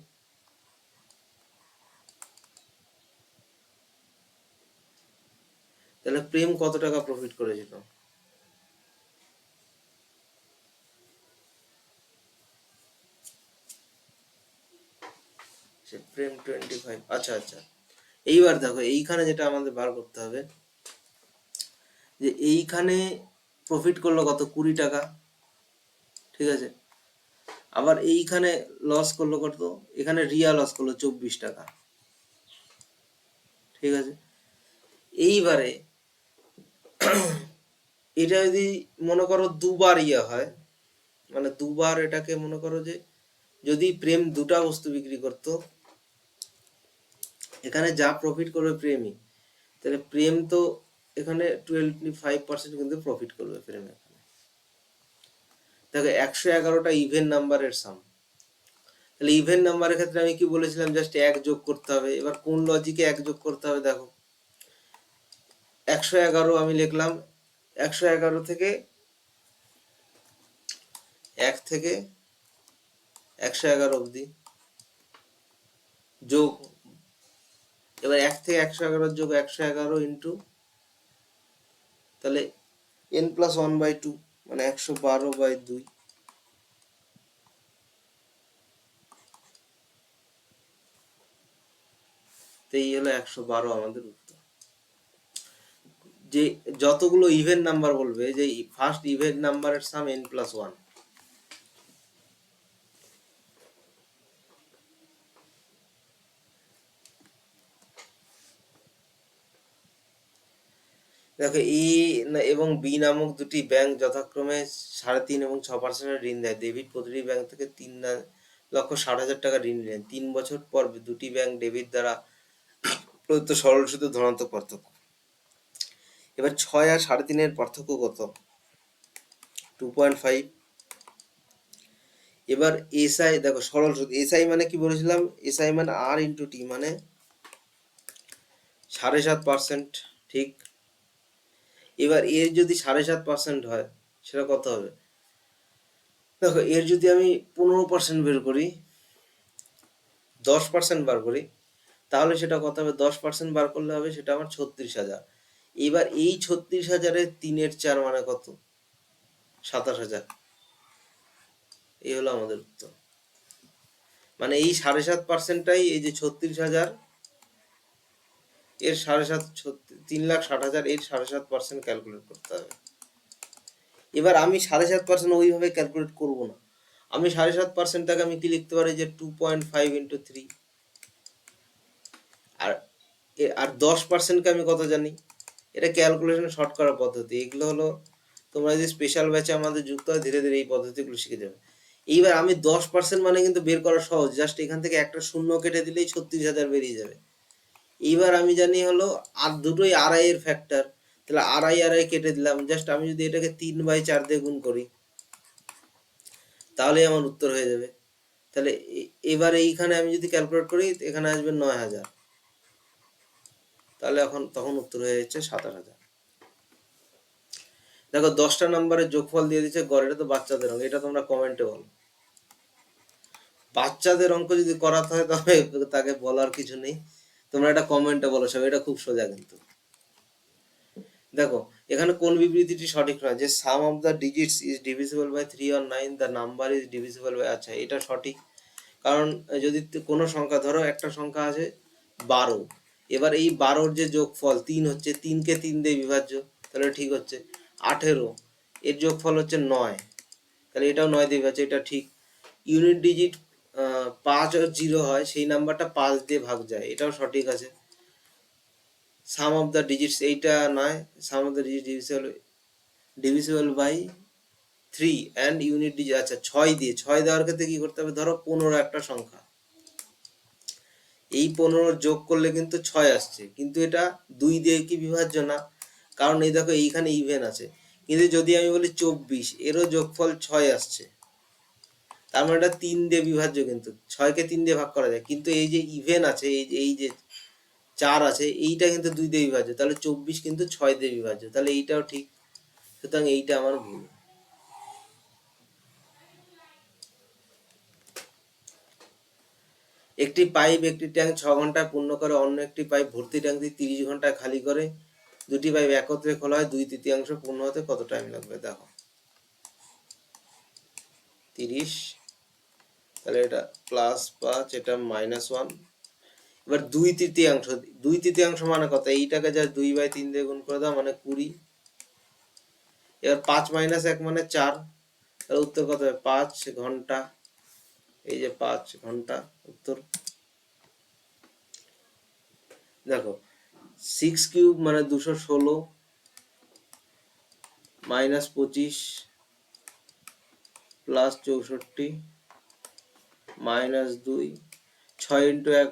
তাহলে প্রেম কত টাকা প্রফিট করেছিল, সে প্রেম 25। আচ্ছা আচ্ছা, এইবার দেখো এইখানে যেটা আমাদের বার করতে হবে, যে এইখানে প্রফিট করলো কত, 20 টাকা। ঠিক আছে, আবার এইখানে লস করলো কত, এখানে রিয়া লস করলো 24 টাকা। ঠিক আছে, এইবারে এটা যদি মনে করো দুবার ইয়ে হয়, মানে দুবার এটাকে মনে করো যে যদি প্রেম দুটা বস্তু বিক্রি করতো, এখানে যা প্রফিট করবে প্রেমই, তাহলে প্রেম তো এখানে 25% কিন্তু প্রফিট করবে প্রেম। এখানে দেখো 111টা ইভেন নাম্বারের সাম, তাহলে ইভেন নাম্বারের ক্ষেত্রে আমি কি বলেছিলাম, জাস্ট 1 যোগ করতে হবে। এবার কোন লজিকে 1 যোগ করতে হবে, দেখো 111 আমি লিখলাম, 111 থেকে 1 থেকে 111 অবধি যোগ, এবার 1 থেকে 111 যোগ 111 ইন্টু, তাহলে n+1/2 মানে 112/2। তো এই হলো 112 আমাদের উত্তর। যে যতগুলো ইভেন নাম্বার বলবে, যে ফার্স্ট ইভেন নাম্বারের সাম n+1। দেখো এবং বি নামক দুটি ব্যাংক যথাক্রমে 3.5 এবং 6% ঋণ দেয়। ডেভিড প্রতিটি ব্যাংক থেকে 3,60,000 টাকা ঋণ নেন। 3 বছর পর দুটি ব্যাংক ডেভিড দ্বারা প্রদত্ত সরল সুদের ধনাত্মক পার্থক্য। এবার 6 আর 3.5-এর পার্থক্য কত? 2.5। এবার এসআই দেখো, সরল সুদ এসআই মানে কি বলেছিলাম? এসআই মানে আর ইন্টু টি, মানে 7.5%, ঠিক। এবার এর যদি 7.5% হয় সেটা কত হবে? দেখো, এর যদি আমি 15% বের করি, 10% বার করি, তাহলে সেটা কত হবে? 10% বার করলে হবে সেটা আমার 36,000। এবার এই 36,000-এর 3/4 মানে কত? 27,000। এই হলো আমাদের উত্তর। মানে এই 7.5%টাই, এই যে 36,000 এর 7.5, 3,60,000 এর 7.5% ক্যালকুলেট করতে হবে। এবার আমি 7.5% ওইভাবে ক্যালকুলেট করব না। আমি 7.5%টাকে আমি কি লিখতে পারি যে 2.5 ইন্টু 3। আর আর 10%কে আমি কত জানি? এটা ক্যালকুলেশন শর্ট করার পদ্ধতি। এগুলো হলো, তোমরা যদি স্পেশাল ব্যাচে আমাদের যুক্ত হয়, ধীরে ধীরে এই পদ্ধতিগুলো শিখে যাবে। এইবার আমি 10% মানে কিন্তু বের করা সহজ, জাস্ট এখান থেকে একটা শূন্য কেটে দিলেই 36,000 বেরিয়ে যাবে। এইবার আমি জানি হলো আর দুটোই আড়াই এর ফ্যাক্টর, তাহলে আড়াই আড়াই কেটে দিলাম। জাস্ট আমি যদি এটাকে 3/4 দিয়ে গুণ করি তাহলে আমার উত্তর হয়ে যাবে। তাহলে এবার এইখানে আমি যদি ক্যালকুলেট করি, এখানে আসবে 9,000। তাহলে তখন উত্তর হয়ে যাচ্ছে 27,000। দেখো, 10টা নাম্বারের যোগফল দিয়ে দিচ্ছে গড়। এটা তো বাচ্চাদের অঙ্ক, এটা তোমরা কমেন্টে বলো। বাচ্চাদের অঙ্ক যদি করাতে হয় তবে তাকে বলার কিছু নেই, তোমরা এটা কমেন্টে বলো সব। এটা খুব সোজা কিন্তু। দেখো, এখানে কোন বিবৃতিটি সঠিক নয়? যে sum of the digits is divisible by 3 or 9, the number is divisible by. আচ্ছা, এটা সঠিক। কারণ যদি কোনো সংখ্যা, ধরো একটা সংখ্যা আছে 12, এবার এই 12-র যে যোগফল 3 হচ্ছে, 3কে 3 দিয়ে বিভাজ্য, তাহলে ঠিক হচ্ছে। 18, এর যোগফল হচ্ছে 9, তাহলে এটাও 9 দিয়ে বিভাজ্য, এটা ঠিক। ইউনিট ডিজিট 5 আর 0 হয়, সেই নাম্বারটা 5 দিয়ে ভাগ যায়, এটাও সঠিক আছে। সাম অফ দ্য ডিজিটস এইটা নয়, sum of the digit divisible by 3 and unit digit. আচ্ছা, 6 দিয়ে, 6 দেওয়ার ক্ষেত্রে কি করতে হবে? ধরো 15 একটা সংখ্যা, এই 15 যোগ করলে কিন্তু 6 আসছে, কিন্তু এটা 2 দিয়ে কি বিভাজ্য না, কারণ এই দেখো এইখানে ইভেন আছে। কিন্তু যদি আমি বলি 24, এরও যোগফল 6 আসছে, তার মানে এটা 3 দিয়ে বিভাজ্য। কিন্তু 6কে 3 দিয়ে ভাগ করা যায়, কিন্তু এই যে ইভেন আছে, এই যে 4 আছে, এইটা কিন্তু 2 দিয়ে বিভাজ্য, তাহলে 24 কিন্তু 6 দিয়ে বিভাজ্য, তাহলে এইটাও ঠিক। সুতরাং এইটা আমার ভুল। একটি পাইপ একটি ট্যাঙ্ক 6 ঘন্টায় পূর্ণ করে, অন্য একটি পাইপ ভর্তি ট্যাঙ্কটি 30 ঘন্টায় খালি করে। দুটি পাইপ একত্রে খোলা হয়, 2/3 পূর্ণ হতে কত টাইম লাগবে? দেখো, 30, তাহলে এটা +5, এটা -1। এবার 2/3, 2/3 মানে কত? এইটাকে যা 2/3 দিয়ে গুণ করে দাও, মানে 20। এবার 5 - 1 মানে 4, তাহলে উত্তর কত হবে? 5 ঘন্টা। এই যে 5 ঘন্টা উত্তর। দেখো, 6³ মানে 216, -25 +64 -2, 6 × 1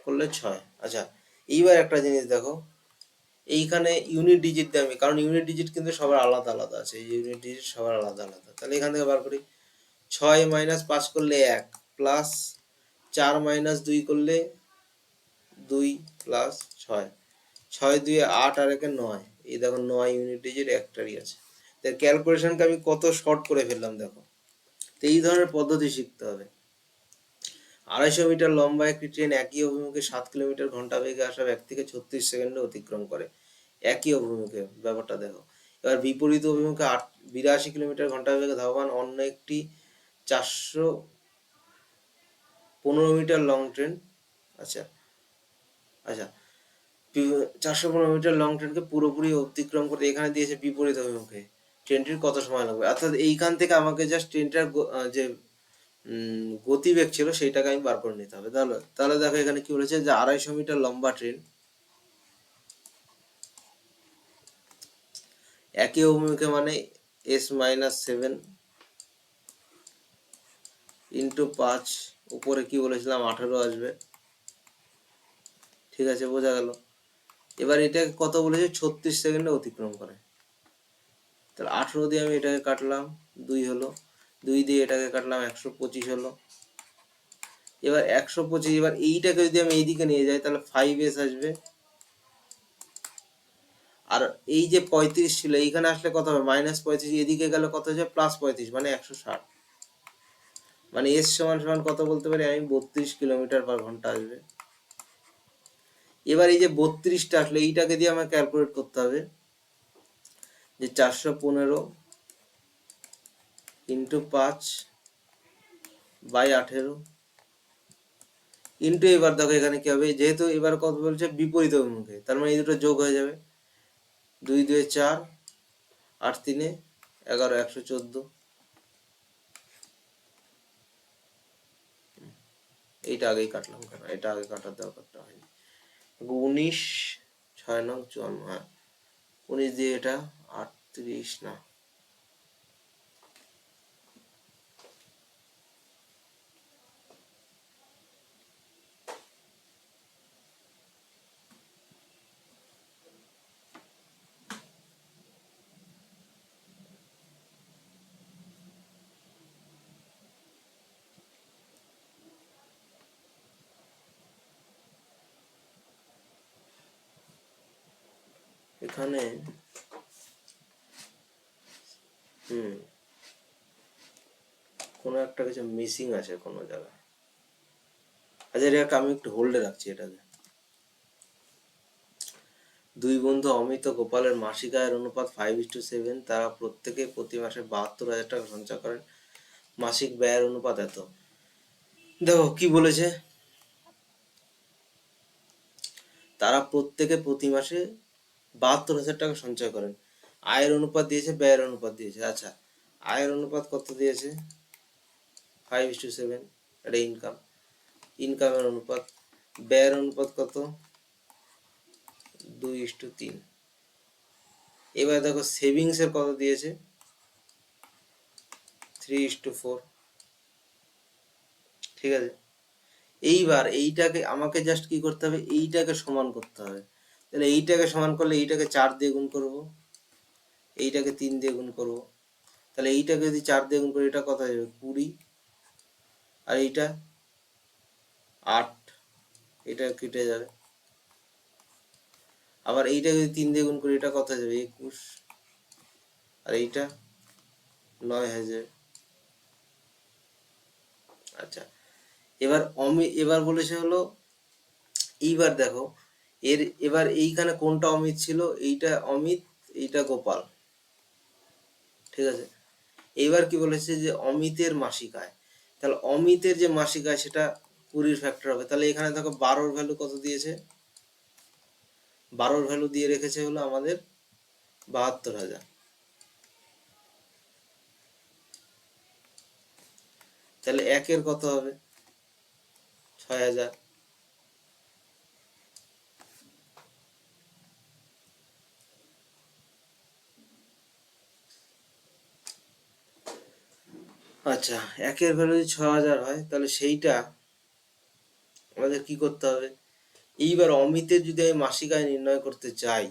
করলে 6। আচ্ছা, এইবার একটা জিনিস দেখো, এইখানে ইউনিট ডিজিট দিয়ে আমি, কারণ ইউনিট ডিজিট কিন্তু সবার আলাদা আলাদা আছে, এই ইউনিট ডিজিট সবার আলাদা আলাদা, তাহলে এখান থেকে বার করি। 6 - 5 করলে 1, প্লাস 4 - 2 করলে 2, প্লাস 6, 6 × 2 8 আর 1 9। এই দেখো 9 ইউনিট ডিজিট একটারই আছে। তাই ক্যালকুলেশনকে আমি কত শর্ট করে ফেললাম দেখো। তো এই ধরনের পদ্ধতি শিখতে হবে। 250 মিটার লম্বা একটি ট্রেন একই অভিমুখে 7 কিলোমিটার ঘন্টা বেগে আসা ব্যক্তিকে 36 সেকেন্ডে অতিক্রম করে। একই অভিমুখে, ব্যাপারটা দেখো। এবার বিপরীত অভিমুখে 82 কিলোমিটার ঘন্টা বেগে ধাবমান অন্য একটি 415 মিটার লং ট্রেন। আচ্ছা আচ্ছা 415 মিটার লং ট্রেনকে পুরোপুরি অতিক্রম করতে এখানে দিয়েছে বিপরীত অভিমুখে, ট্রেনটির কত সময় লাগবে? অর্থাৎ এইখান থেকে আমাকে জাস্ট ট্রেনটার যে গতিবেগ ছিল সেইটাকে আমি বার করে নিতে হবে। তাহলে তাহলে দেখো এখানে কি বলেছে, যে 250 মিটার লম্বা ট্রেন একই অভিমুখে মানে s-7 ইন্টু 5, উপরে কি বলেছিলাম 18 আসবে। ঠিক আছে, বোঝা গেল। এবার এটাকে কত বলেছে, 36 সেকেন্ডে অতিক্রম করে। তাহলে 18 দিয়ে আমি এটাকে কাটলাম, 2 হলো, 2 দিয়ে এটাকে কাটলাম, 125 হলো। এবার 125, এবার এইটাকে যদি আমি এইদিকে নিয়ে যাই তাহলে 5s আসবে। আর এই যে 35 ছিল এইখানে আসলে কত হবে, -35, এদিকে গেলে কত হচ্ছে, +35, মানে 160। মানে এস সমান সমান কত বলতে পারি আমি, 32 কিলোমিটার/ঘন্টা আসবে। এবার এই যে 32টা আসলে এইটাকে দিয়ে আমাকে ক্যালকুলেট করতে হবে, যে 415 ইন্টু 5/18 ইন্টু, এবার দেখো এখানে কি হবে, যেহেতু এবার কত বলছে বিপরীত অভিমুখে, তার মানে এই দুটো যোগ হয়ে যাবে, 2 2 4, 8 3 11, 114। এইটা আগেই কাটলাম, কেন এটা আগে কাটার দরকারটা হয়নি। 19 6 9 54, হ্যাঁ 19 দিয়ে এটা 38 না, এখানে কোনো একটা কিছু মিসিং আছে কোনো জায়গায়। আচ্ছা এটাকে আমি একটু হোল্ডে রাখছি এটাকে। দুই বন্ধু অমিত ও গোপালের মাসিক আয়ের অনুপাত 5:7, তারা প্রত্যেকে প্রতি মাসে 72,000 টাকা সঞ্চয় করেন, মাসিক ব্যয়ের অনুপাত এত। দেখো কি বলেছে, তারা প্রত্যেকে প্রতি মাসে 72,000 টাকা সঞ্চয় করেন, আয়ের অনুপাত দিয়েছে, ব্যয়ের অনুপাত দিয়েছে। আচ্ছা, আয়ের অনুপাত কত দিয়েছে, 5:7, এটা ইনকাম, ইনকামের অনুপাত। ব্যয়ের অনুপাত কত, 2:3। এবার দেখো সেভিংস এর কত দিয়েছে, 3:4। ঠিক আছে, এইবার এইটাকে আমাকে জাস্ট কি করতে হবে, এইটাকে সমান করতে হবে। তাহলে এইটাকে সমান করলে এইটাকে 4 দিয়ে গুণ করব, এইটাকে 3 দিয়ে গুণ করব। তাহলে এইটাকে যদি 4 দিয়ে গুণ করি এটা কত হয়ে যাবে, 20, আর এইটা 8, এটা কেটে যাবে। আবার এইটা যদি 3 দিয়ে গুণ করি এটা কত হয়ে যাবে, 21, আর এইটা 9 হয়ে যাবে। আচ্ছা, এবার বলেছে হলো, এইবার দেখো এবার এইখানে কোনটা অমিত ছিল, এইটা অমিত, এইটা গোপাল। ঠিক আছে, এইবার কি বলেছে যে অমিতের মাসিক আয়, তাহলে অমিতের যে মাসিক আয় সেটা 20 ফ্যাক্টর হবে। তাহলে এখানে দেখো 12-র ভ্যালু কত দিয়েছে, 12-র ভ্যালু দিয়ে রেখেছে হলো আমাদের 72,000। তাহলে একের কত হবে, 6,000। আচ্ছা, একের ভ্যালু যদি 6,000 হয় তাহলে সেইটা আমাদের কি করতে হবে, এইবার অমিতের যদি আমি মাসিক আয় নির্ণয় করতে চাই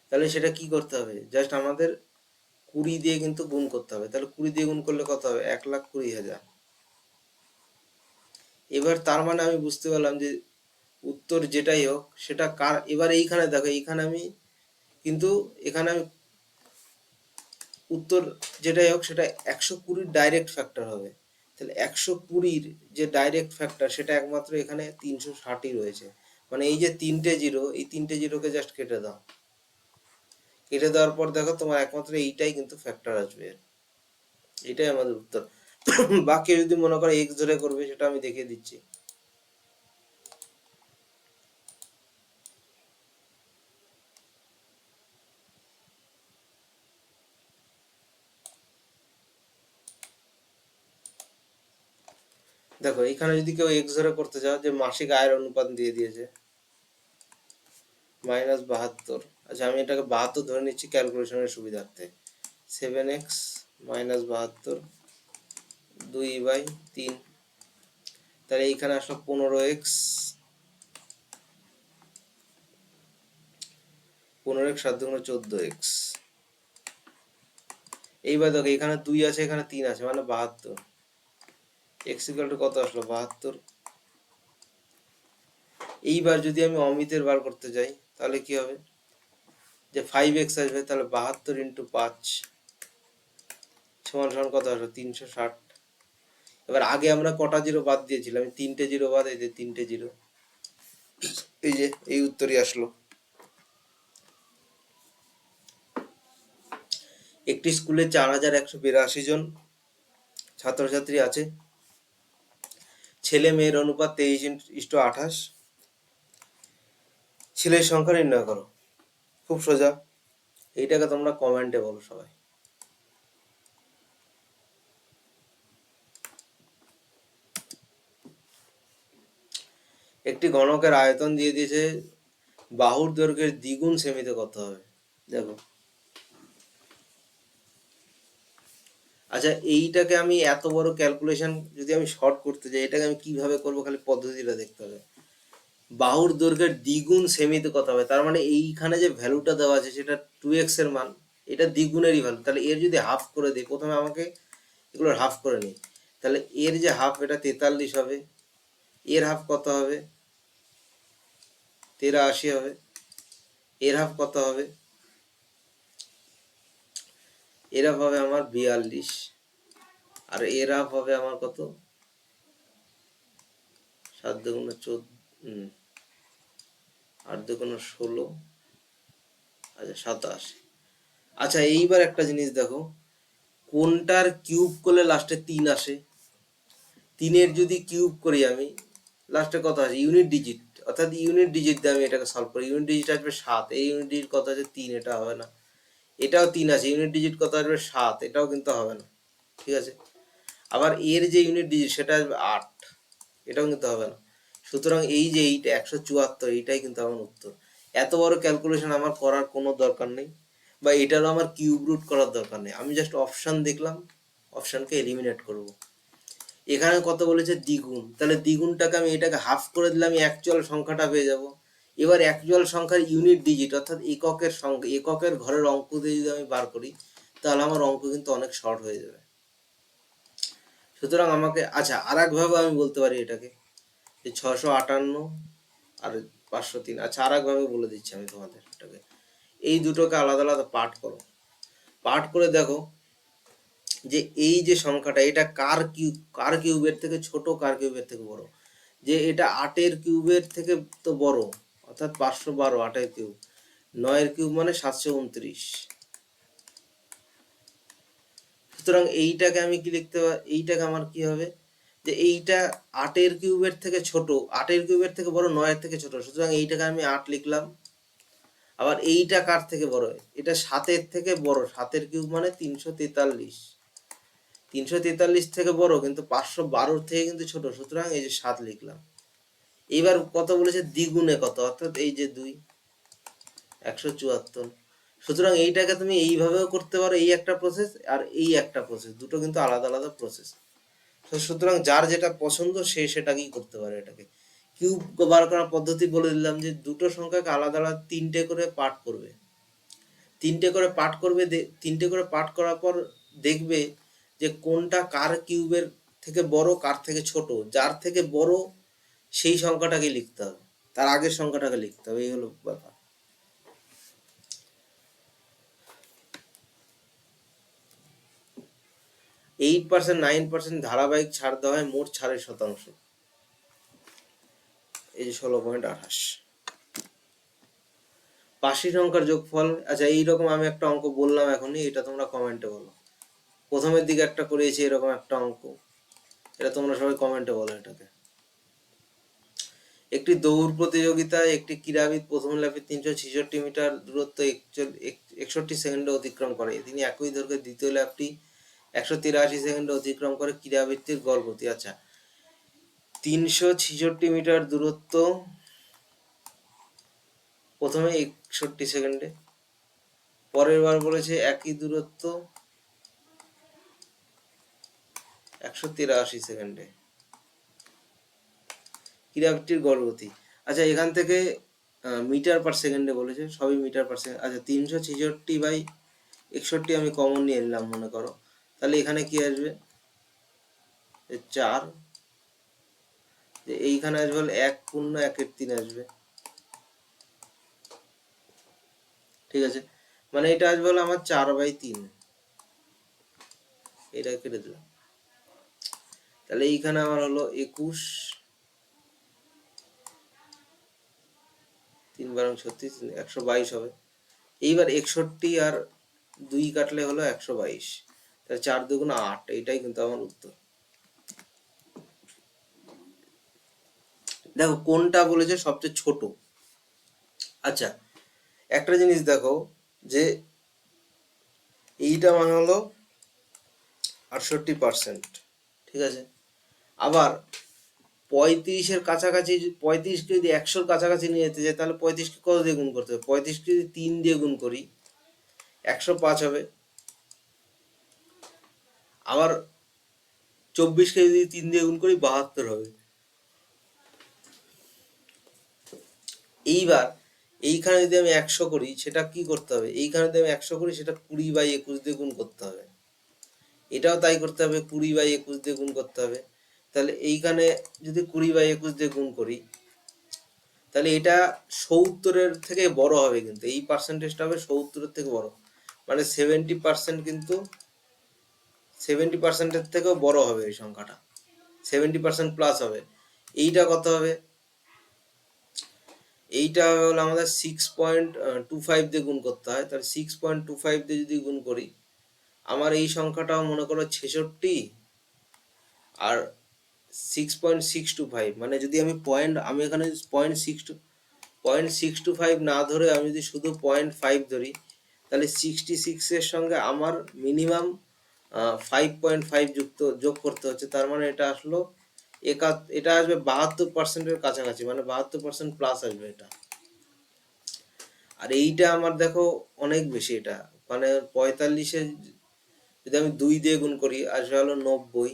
তাহলে সেটা কি করতে হবে, জাস্ট আমাদের 20 দিয়ে কিন্তু গুণ করতে হবে। তাহলে 20 দিয়ে গুণ করলে কত হবে, 1,20,000। এবার তার মানে আমি বুঝতে পারলাম যে উত্তর যেটাই হোক সেটা কার। এবার এইখানে দেখো, এইখানে আমি কিন্তু এখানে আমি উত্তর যেটাই হোক সেটা 120 ডাইরেক্ট ফ্যাক্টর হবে। তাহলে 120 যে ডাইরেক্ট ফ্যাক্টর সেটা একমাত্র এখানে 360ই রয়েছে। মানে এই যে 3টে জিরো, এই 3টে জিরোকে জাস্ট কেটে দাও, কেটে দেওয়ার পর দেখো তোমার একমাত্র এইটাই কিন্তু ফ্যাক্টর আসবে, এটাই আমাদের উত্তর। বাকি যদি মনে করো এক্স ধরে করবে সেটা আমি দেখিয়ে দিচ্ছি। দেখো এখানে যদি কেউ এক্স ধরে করতে চাও, যে মাসিক আয়ের অনুপাত দিয়ে দিয়েছে -72। আচ্ছা আমি এটাকে 72 ধরে নিচ্ছি ক্যালকুলেশনের সুবিধার্থে। 7x মাইনাস 72 2/3, তাহলে এইখানে আসলো 15x 7 দুগুণ 14x। এইবার দেখো এখানে 2 আছে এখানে 3 আছে মানে 72, x ইকুয়াল টু কত আসলো 72। এইবার যদি আমি অমিতের বার করতে যাই তাহলে কি হবে, যে 5x আসবে, তাহলে 72 ইন্টু 5 সমান সমান কত আসলো 360। এবার আগে আমরা কটা জিরো বাদ দিয়েছিলাম, 3টে জিরো বাদ, এই যে 3টে জিরো, এই যে এই উত্তরই আসলো। একটি স্কুলে 4182 জন ছাত্রছাত্রী আছে। ছেলে মেয়ের অনুপাত 23:28। ছেলের সংখ্যা নির্ণয় করো। খুব সোজা, এইটাকে তোমরা কমেন্টে বলো সবাই। একটি ঘনকের আয়তন দিয়ে দিয়েছে, বাহুর দৈর্ঘ্যের দ্বিগুণ সেমিতে কত হবে। দেখো আচ্ছা এইটাকে আমি এত বড় ক্যালকুলেশন যদি আমি শর্ট করতে যাই, এটাকে আমি কিভাবে করবো, খালি পদ্ধতিটা দেখতে হবে। বাহুর দৈর্ঘ্যের দ্বিগুণ সেমিতে কত হবে, তার মানে এইখানে যে ভ্যালুটা দেওয়া আছে সেটা 2x এর মান, এটা দ্বিগুণেরই ভ্যালু, তাহলে এর যদি হাফ করে দিই, প্রথমে আমাকে এগুলোর হাফ করে নিই, তাহলে এর যে হাফ এটা 43 হবে, এর হাফ কত হবে 83 হবে, এর হাফ কত হবে, এর হাফ হবে আমার 42, আর এর হাফ হবে আমার কত 7 দুগুণ 14, 8 দুগুণ 16, আচ্ছা 27। আচ্ছা এইবার একটা জিনিস দেখো, কোনটার কিউব করলে লাস্টে 3 আসে, 3-এর যদি কিউব করি আমি লাস্টে কত আসে ইউনিট ডিজিট, অর্থাৎ ইউনিট ডিজিট দিয়ে আমি এটাকে সলভ করি, ইউনিট ডিজিট আসবে 7, এই ইউনিট ডিজিট কত আছে 3, এটা হবে না। এটাও 3 আছে, ইউনিট ডিজিট কত আসবে 7, এটাও কিন্তু হবে না, ঠিক আছে। আবার এর যে ইউনিট ডিজিট সেটা আসবে 8, এটাও কিন্তু হবে না। সুতরাং এই যে এইটা 174, এইটাই কিন্তু আমার উত্তর। এত বড় ক্যালকুলেশন আমার করার কোনো দরকার নেই, বা এটারও আমার কিউব রুট করার দরকার নেই, আমি জাস্ট অপশান দেখলাম, অপশানকে এলিমিনেট করব। এখানে কত বলেছে দ্বিগুণ, তাহলে দ্বিগুণটাকে আমি এটাকে হাফ করে দিলে আমি অ্যাকচুয়াল সংখ্যাটা পেয়ে যাব। এবার অ্যাকচুয়াল সংখ্যার ইউনিট ডিজিট অর্থাৎ এককের সংখ্যা, এককের ঘরের অঙ্ক দিয়ে যদি আমি বার করি তাহলে আমার অঙ্ক কিন্তু অনেক শর্ট হয়ে যাবে। সুতরাং আমাকে আচ্ছা আর একভাবে আমি বলতে পারি এটাকে, যে 658 আর 503। আচ্ছা আর একভাবে বলে দিচ্ছি আমি তোমাদের এটাকে, এই দুটোকে আলাদা আলাদা পাঠ করো, পাঠ করে দেখো যে এই যে সংখ্যাটা এটা কার কিউবের থেকে ছোট, কার কিউবের থেকে বড়। যে এটা 8-এর কিউবের থেকে তো বড়, অর্থাৎ 512, 8-এর কিউব, 9-এর কিউব মানে 729। সুতরাং এইটাকে আমি কি লিখতে পারি, এইটাকে আমার কি হবে, যে এইটা 8-এর কিউবের থেকে ছোট, 8-এর কিউবের থেকে বড়, 9-এর থেকে ছোট, সুতরাং এইটাকে আমি 8 লিখলাম। আবার এইটা কার থেকে বড়, এটা 7-এর থেকে বড়, 7-এর কিউব মানে 343, 343 থেকে বড় কিন্তু 512 থেকে কিন্তু ছোট, সুতরাং এই যে 7 লিখলাম। এইবার কত বলেছে দ্বিগুণে কত, অর্থাৎ এই যে 2, 174। সুতরাং এইটাকে তুমি এইভাবেও করতে পারো, এই একটা প্রসেস আর এই একটা প্রসেস, দুটো কিন্তু আলাদা আলাদা প্রসেস। সুতরাং যার যেটা পছন্দ সে সেটাকেই করতে পারে। এটাকে কিউব বার করার পদ্ধতি বলে দিলাম, যে দুটো সংখ্যাকে আলাদা আলাদা 3টে করে পার্ট করবে, 3টে করে পার্ট করবে, 3টে করে পার্ট করার পর দেখবে যে কোনটা কার কিউবের থেকে বড় কার থেকে ছোট, যার থেকে বড় সেই সংখ্যাটাকে লিখতে হবে, তার আগের সংখ্যাটাকে লিখতে হবে, এই হলো ব্যাপার। 8%, 9% ধারাবাহিক ছাড় দেওয়া হয়, মোট ছাড়ের শতাংশ এই যে 16.28। পাশি সংখ্যার যোগফল, আচ্ছা এইরকম আমি একটা অঙ্ক বললাম এখনই, এটা তোমরা কমেন্টে বলো। প্রথমের দিকে একটা করিয়েছি এরকম একটা অঙ্ক, এটা তোমরা সবাই কমেন্টে বলো এটাকে। একটি দৌড় প্রতিযোগিতায় একটি ক্রীড়াবিদ প্রথম ল্যাপে 366 মিটার দূরত্ব 61 সেকেন্ডে অতিক্রম করে, তিনি একই দৈর্ঘ্যের দ্বিতীয় ল্যাপটি 183 সেকেন্ডে অতিক্রম করে, ক্রীড়াবিদটির গড় গতি। আচ্ছা 366 মিটার দূরত্ব, প্রথমে 61 সেকেন্ডে। পরের বার বলেছে একই দূরত্ব 183 সেকেন্ডে। ক্রিয়াটির গড় গতি, আচ্ছা এখান থেকে মিটার পার সেকেন্ডে বলেছে, সবই মিটার পার সেকেন্ড। আচ্ছা 366/61 আমি কমন নিয়ে নিলাম মনে করো, তাহলে এখানে কি আসবে 4, এইখানে আসবে 1.1 আসবে, ঠিক আছে। মানে এটা আসবে হলো আমার 4/3, এটা কেটে দিলাম। তাহলে এইখানে আমার হলো 21, 3 × 36 122 হবে। এইবার 61 আর 2 কাটলে হলো 122, তাহলে 4 × 2 = 8, এইটাই কিন্তু আমার উত্তর। দেখো কোনটা বলেছে সবচেয়ে ছোট। আচ্ছা একটা জিনিস দেখো যে এইটা মানে হলো 68%, ঠিক আছে। আবার 35-এর কাছাকাছি, 35কে যদি 100-র কাছাকাছি নিয়ে যেতে চাই তাহলে 35কে কত দিয়ে গুণ করতে হবে? 35কে যদি 3 দিয়ে গুণ করি 105 হবে। আবার 24কে যদি 3 দিয়ে গুণ করি 72 হবে। এইবার এইখানে যদি আমি 100 করি সেটা কি করতে হবে? এইখানে যদি আমি 100 করি সেটা 20/21 দিয়ে গুণ করতে হবে। এটাও তাই করতে হবে, 20/21 দিয়ে গুণ করতে হবে। তাহলে এইখানে যদি 20/21 দিয়ে গুণ করি তাহলে এটা 70-এর থেকে বড় হবে, কিন্তু এই পার্সেন্টেজটা হবে 70-এর থেকে বড়, মানে 70% কিন্তু 70%-এর থেকেও বড় হবে এই সংখ্যাটা, 70% প্লাস হবে। এইটা কত হবে? এইটা হলো আমাদের 6.25 দিয়ে গুণ করতে হয়, তাহলে 6.25 দিয়ে যদি গুণ করি আমার এই সংখ্যাটাও মনে করো 66, আর 6.625, মানে যদি আমি আমি এখানে 0.625 না ধরে আমি যদি শুধু 0.5 ধরি তাহলে 66-এর সঙ্গে আমার মিনিমাম 5.5 যোগ করতে হচ্ছে। তার মানে এটা আসলো এটা আসবে 72%-এর কাছাকাছি, মানে 72% প্লাস আসবে এটা। আর এইটা আমার দেখো অনেক বেশি, এটা মানে 45-এ যদি আমি 2 দিয়ে গুণ করি আসবে হলো 90।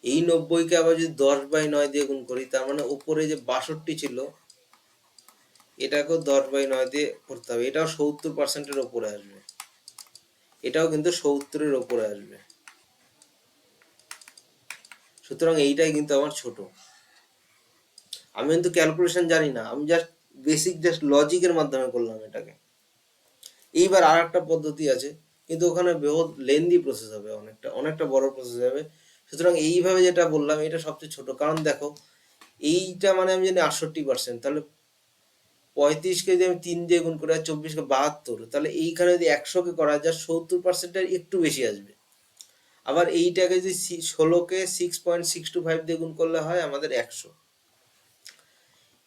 এই 90-কে আবার যদি 10/9 দিয়ে গুণ করি তার মানে উপরে যে 62 ছিল এটাকেও 10/9 দিয়ে করতে হবে, এটাও 70%-এর ওপরে আসবে, এটাও কিন্তু 70-এর ওপরে আসবে। সুতরাং এইটাই কিন্তু আমার ছোট। আমি কিন্তু ক্যালকুলেশন জানি না, আমি জাস্ট বেসিক জাস্ট লজিকের মাধ্যমে করলাম এটাকে। এইবার আর একটা পদ্ধতি আছে, কিন্তু ওখানে বহুত লেন্দি প্রসেস হবে, অনেকটা বড় প্রসেস হবে। সুতরাং এইভাবে যেটা বললাম এটা সবচেয়ে ছোট, কারণ দেখো এইটা মানে আমি জানি 68%, তাহলে 35-কে যদি আমি 3 দিয়ে গুণ করি আর 24-কে 72, তাহলে এইখানে যদি 100-কে করা যায় 70%-এর একটু বেশি আসবে। আবার এইটাকে যদি 16-কে 6.625 দিয়ে গুণ করলে হয় আমাদের 100।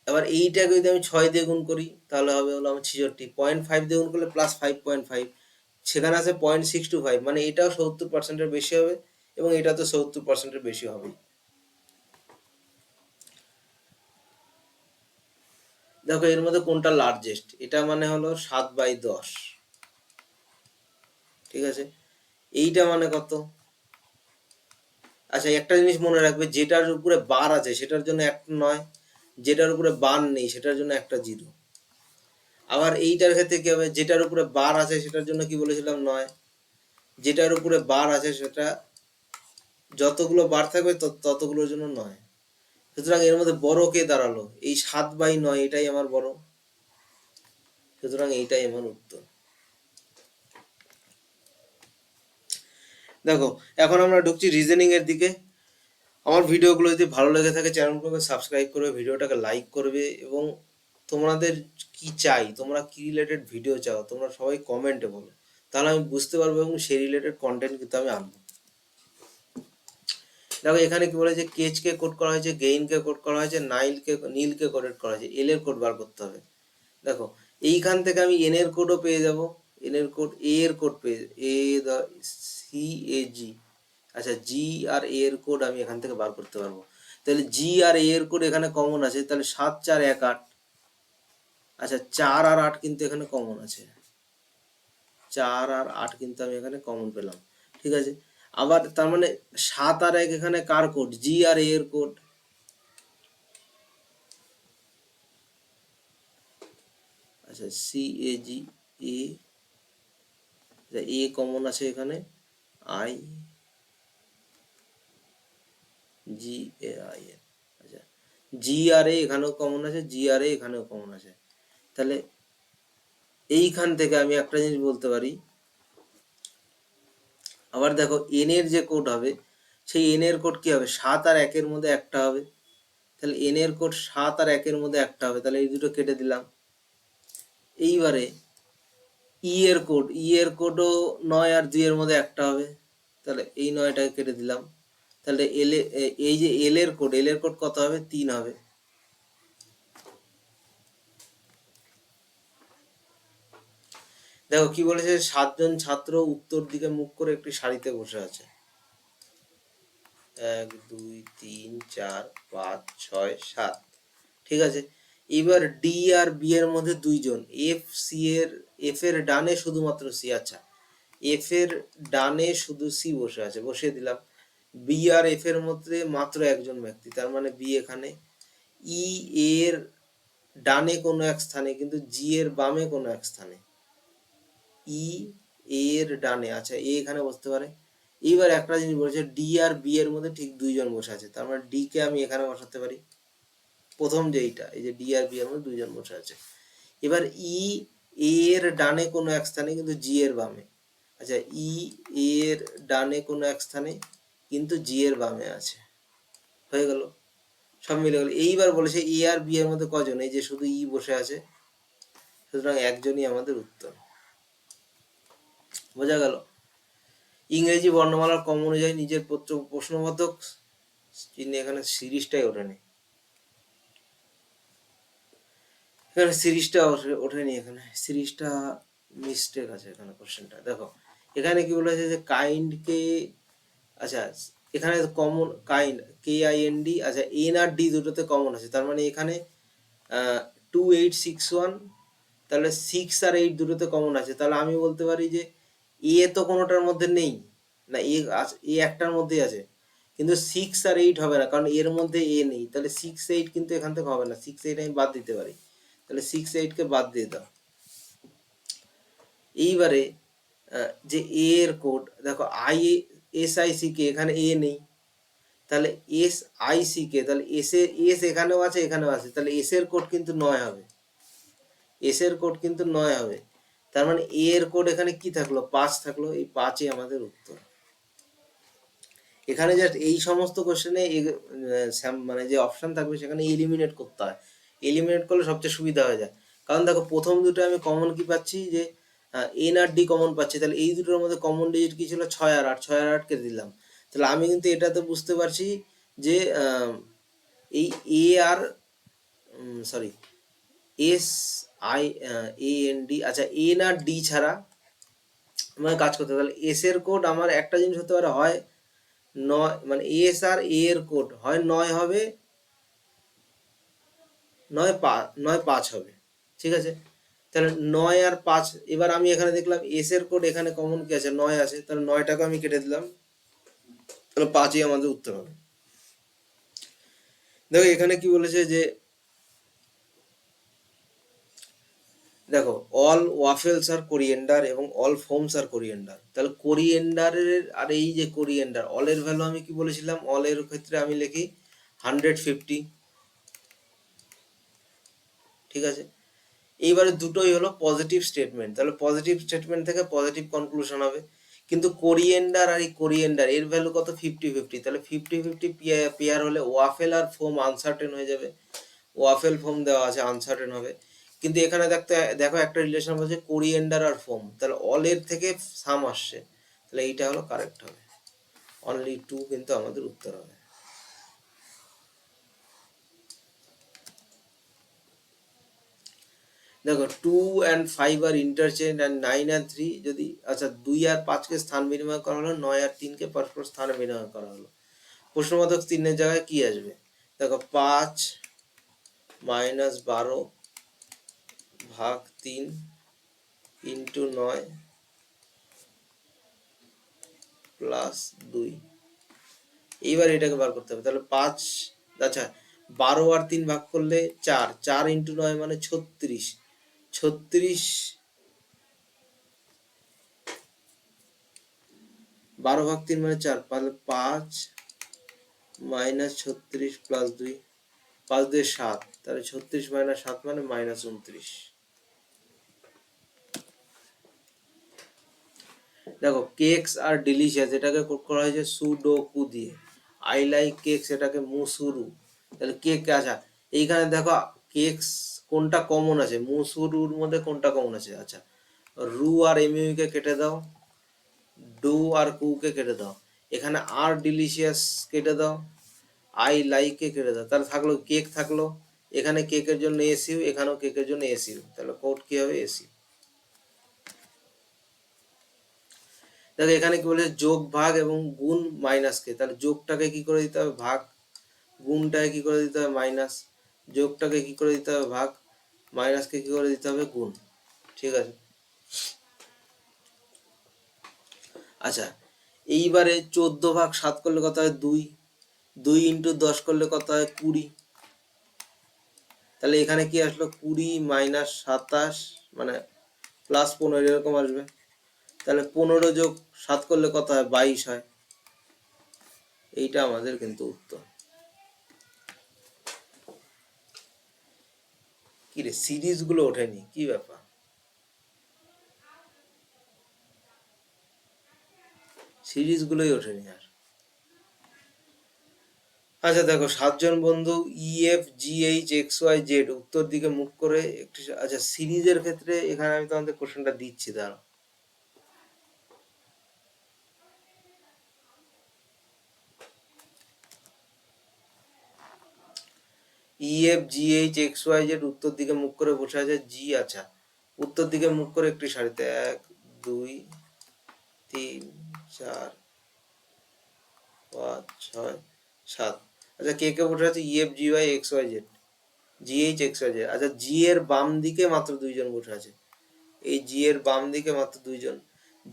আবার এইটাকে যদি আমি 6 দিয়ে গুণ করি তাহলে হবে হলো আমার 66, 0.5 দিয়ে গুণ করলে প্লাস 5.5, সেখানে আছে 0.625, মানে এটাও 70%-এর বেশি হবে এবং এটা তো 70%-এর বেশি হবে। দেখো এর মধ্যে কোনটা লার্জেস্ট, এটা মানে হলো 7/10, ঠিক আছে। এইটা মানে কত? আচ্ছা একটা জিনিস মনে রাখবে, যেটার উপরে বার আছে সেটার জন্য একটা নয়, যেটার উপরে বার নেই সেটার জন্য একটা 0। আবার এইটার ক্ষেত্রে কি হবে, যেটার উপরে বার আছে সেটার জন্য কি বলেছিলাম 9, যেটার উপরে বার আছে সেটা যতগুলো বার থাকবে ততগুলোর জন্য 9। সুতরাং এর মধ্যে বড় কে দাঁড়ালো? এই 7/9, এটাই আমার বড়, সুতরাং এইটাই আমার উত্তর। দেখো এখন আমরা ঢুকছি রিজনিং এর দিকে। আমার ভিডিওগুলো যদি ভালো লেগে থাকে চ্যানেলগুলোকে সাবস্ক্রাইব করবে, ভিডিওটাকে লাইক করবে, এবং তোমাদের কি চাই, তোমরা কি রিলেটেড ভিডিও চাও তোমরা সবাই কমেন্টে বলো, তাহলে আমি বুঝতে পারবো এবং সেই রিলেটেড কন্টেন্ট কিন্তু আমি আনবো। দেখো এখানে কি বলেছে, কেচকে কোড করা হয়েছে, গেইনকে কোড করা হয়েছে, নীলকে কোড করা হয়েছে, এল এর কোড বার করতে হবে। দেখো এইখান থেকে আমি এন এর কোডও পেয়ে যাব, এন এর কোড, এ এর কোড পেয়ে CAG, আচ্ছা জি আর এ এর কোড আমি এখান থেকে বার করতে পারবো। তাহলে জি আর এ এর কোড এখানে কমন আছে, তাহলে 7, 4, 1, 8, আচ্ছা 4 আর 8 কিন্তু এখানে কমন আছে, 4 আর 8 কিন্তু আমি এখানে কমন পেলাম, ঠিক আছে। আবার তার মানে 7 আর 1 এখানে কার কোড, জি আর এ এর কোড। আচ্ছা C A G A, a common আছে এখানে, I G A I A, আচ্ছা জি আর এ এখানেও কমন আছে, জি আর এ এখানেও কমন আছে। তাহলে এইখান থেকে আমি একটা জিনিস বলতে পারি, আবার দেখো এন এর যে কোড হবে, সেই এন এর কোড কি হবে, 7 আর 1 এর মধ্যে একটা হবে, তাহলে এন এর কোড 7 আর 1 এর মধ্যে একটা হবে, তাহলে এই দুটো কেটে দিলাম। এইবারে ই এর কোড, ই এর কোডও 9 আর 2 এর মধ্যে একটা হবে, তাহলে এই 9টাকে কেটে দিলাম। তাহলে এল এই যে এল এর কোড, এল এর কোড কত হবে, 3 হবে। দেখো কি বলেছে, 7জন ছাত্র উত্তর দিকে মুখ করে একটি সারিতে বসে আছে, 1 2 3 4 5 6 7, ঠিক আছে। এবার ডি আর বি এর মধ্যে 2জন, এফ সি এর, এফ এর ডানে শুধুমাত্র সি, আচ্ছা এফ এর ডানে শুধু সি বসে আছে, বসিয়ে দিলাম। বি আর এফ এর মধ্যে মাত্র একজন ব্যক্তি, তার মানে বি এখানে। ই এর ডানে কোনো এক স্থানে, কিন্তু জি এর বামে কোনো এক স্থানে, ই এর ডানে, আচ্ছা এ এখানে বসতে পারে। এইবার একটা জিনিস বলেছে, ডি আর বি এর মধ্যে ঠিক 2জন বসে আছে, তার মানে ডি কে আমি এখানে বসাতে পারি, প্রথম যে এইটা, এই যে ডি আর বি এর মধ্যে 2জন বসে আছে। এবার ই এর ডানে কোনো এক স্থানে, কিন্তু জি এর বামে, আচ্ছা ই এর ডানে কোনো এক স্থানে কিন্তু জি এর বামে আছে, হয়ে গেল, সব মিলে গেল। এইবার বলেছে এ আর বি এর মধ্যে কজন, এই যে শুধু ই বসে আছে, সুতরাং একজনই আমাদের উত্তর, বোঝা গেল। ইংরেজি বর্ণমালার ক্রম অনুযায়ী নিজের প্রশ্নবোধক চিহ্নে, এখানে সিরিজটাই ওঠেনি, এখানে সিরিজটা ওঠেনি, এখানে সিরিজটা মিস্টেক আছে এখানে কোশ্চেনটা। দেখো এখানে কি বলেছে যে কাইন্ডকে, আচ্ছা এখানে common kind K I N D, আচ্ছা এন আর ডি দুটোতে কমন আছে, তার মানে এখানে 2861, তাহলে 6 আর 8 দুটোতে কমন আছে, তাহলে আমি বলতে পারি যে এ তো কোনোটার মধ্যে নেই, না এ এ একটার মধ্যেই আছে, কিন্তু 6 আর 8 হবে না, কারণ এর মধ্যে এ নেই, তাহলে 6 8 কিন্তু এখান থেকে হবে না, 6 8 আমি বাদ দিতে পারি, তাহলে 6 8 কে বাদ দিয়ে দাও। এইবারে যে এ এর কোড দেখো, I S I C K, এখানে এ নেই, তাহলে এস আই সি কে, তাহলে এস এ এস এখানেও আছে এখানেও আছে, তাহলে এস এর কোড কিন্তু 9 হবে, এস এর কোড কিন্তু 9 হবে, তার মানে এ এর কোড এখানে কি থাকলো, 5 থাকলো, এই 5ই আমাদের উত্তর। এখানে জাস্ট এই সমস্ত কোশ্চেনে মানে যে অপশন থাকবে সেখানে এলিমিনেট করতে হয়, এলিমিনেট করলে সবচেয়ে সুবিধা হয়ে যায়। কারণ দেখো প্রথম দুটো আমি কমন কি পাচ্ছি, যে এন আর ডি কমন পাচ্ছি, তাহলে এই দুটোর মধ্যে কমন ডিজিট কি ছিল, 6 আর 8, 6 আর 8 কে দিলাম, তাহলে আমি কিন্তু এটাতে বুঝতে পারছি যে এই A R sorry S I A N D, আচ্ছা এন আর ডি ছাড়া আমাকে কাজ করতে হবে, তাহলে এস এর কোড আমার একটা জিনিস হতে পারে, হয় 9, মানে এস আর এ এর কোড হয় 9 হবে, 9 5 হবে, ঠিক আছে। তাহলে 9 আর 5, এবার আমি এখানে দেখলাম এস এর কোড এখানে কমন কি আছে, 9 আছে, তাহলে 9টাকে আমি কেটে দিলাম, তাহলে 5ই আমাদের উত্তর হবে। দেখো এখানে কি বলেছে যে, দেখো অল ওয়াফেলস আর কোরিয়েন্ডার এবং অল ফোমস আর কোরিয়েন্ডার, তাহলে কোরিয়েন্ডারের আর এই যে কোরিয়েন্ডার, অলের ভ্যালু আমি কি বলেছিলাম, অলের ক্ষেত্রে আমি লিখি 150, ঠিক আছে। এইবারে দুটোই হলো পজিটিভ স্টেটমেন্ট, তাহলে পজিটিভ স্টেটমেন্ট থেকে পজিটিভ কনক্লুশন হবে, কিন্তু কোরিয়েন্ডার আর এই কোরিয়েন্ডার এর ভ্যালু কত, 50-50, তাহলে 50-50 পেয়ার হলে ওয়াফেল আর ফোম আনসার্টেন হয়ে যাবে, ওয়াফেল ফোম দেওয়া আছে আনসার্টেন হবে, কিন্তু এখানে দেখো একটা রিলেশন বলছে কোরিয়েন্ডার আর ফোম, তাহলে অলের থেকে সাম আসছে, তাহলে এইটা হলো কারেক্ট হবে, অনলি 2 কিন্তু আমাদের উত্তর হবে। দেখো 2 and 5 আর ইন্টারচেঞ্জ, অ্যান্ড 9 and 3 যদি, আচ্ছা 2 আর 5কে স্থান বিনিময় করা হলো, 9 আর 3কে পরস্পর স্থান বিনিময় করা হলো, প্রশ্নবোধক চিহ্নের জায়গায় কি আসবে, দেখো 5 - 12 ভাগ 3 ইন্টু 9 প্লাস 2। এইবার এটাকে বার করতে হবে, তাহলে 5, আচ্ছা 12 আর 3 ভাগ করলে 4, 4 ইন্টু 9 মানে 36, 36 12 ভাগ 3 মানে 4, তাহলে 5 মাইনাস 36 প্লাস 2, 5 2 7, তাহলে 36 মাইনাস 7 মানে মাইনাস 29। দেখো কেকস আর ডিলিশিয়াস এটাকে করা হয়েছে সুডোকু দিয়ে, আই লাইক কেকস এটাকে মুসুরু, তাহলে কেক, আচ্ছা এইখানে দেখো কেকস কোনটা কমন আছে, মুসুরুর মধ্যে কোনটা কমন আছে, আচ্ছা রু আর এমইউ কে কেটে দাও, ডু আর কু কে কেটে দাও, এখানে আর ডিলিশিয়াস কেটে দাও, আই লাইক কে কেটে দাও, তাহলে থাকলো কেক, থাকলো এখানে কেকের জন্য এসইউ, এখানেও কেকের জন্য এসইউ, তাহলে কোড কি হবে এসইউ। দেখো এখানে কি বলেছে যোগ ভাগ এবং গুণ মাইনাস কে, তাহলে যোগটাকে কি করে দিতে হবে ভাগ, গুণটাকে কি করে দিতে হবে মাইনাস, যোগটাকে কি করে দিতে হবে ভাগ, মাইনাসকে কি করে দিতে হবে গুণ, ঠিক আছে। আচ্ছা এইবারে 14 ভাগ 7 করলে কত হয় 2, 2 ইন্টু 10 করলে কত হয় 20, তাহলে এখানে কি আসলো 20 মাইনাস 27 মানে প্লাস 15 এরকম আসবে, তাহলে 15 যোগ 7 করলে কত হয় 22 হয়, এইটা আমাদের কিন্তু উত্তর। কি রে সিরিজ গুলো ওঠেনি, কি ব্যাপার, সিরিজ গুলোই ওঠেনি আর। আচ্ছা দেখো 7জন বন্ধু EFGHXYZ উত্তর দিকে মুখ করে একটি, আচ্ছা সিরিজের ক্ষেত্রে এখানে আমি তোমাদের কোশ্চেনটা দিচ্ছি, দাঁড়াও। EFGHXYZ উত্তর দিকে মুখ করে বসে আছে, জি আচ্ছা উত্তর দিকে মুখ করে একটি সারিতে 1 2 3 4 5 6 7, আচ্ছা কে কে বসে আছে EFGYXYZ GHXYZ, আচ্ছা জি এর বাম দিকে মাত্র 2জন বসে আছে, এই জি এর বাম দিকে মাত্র 2জন,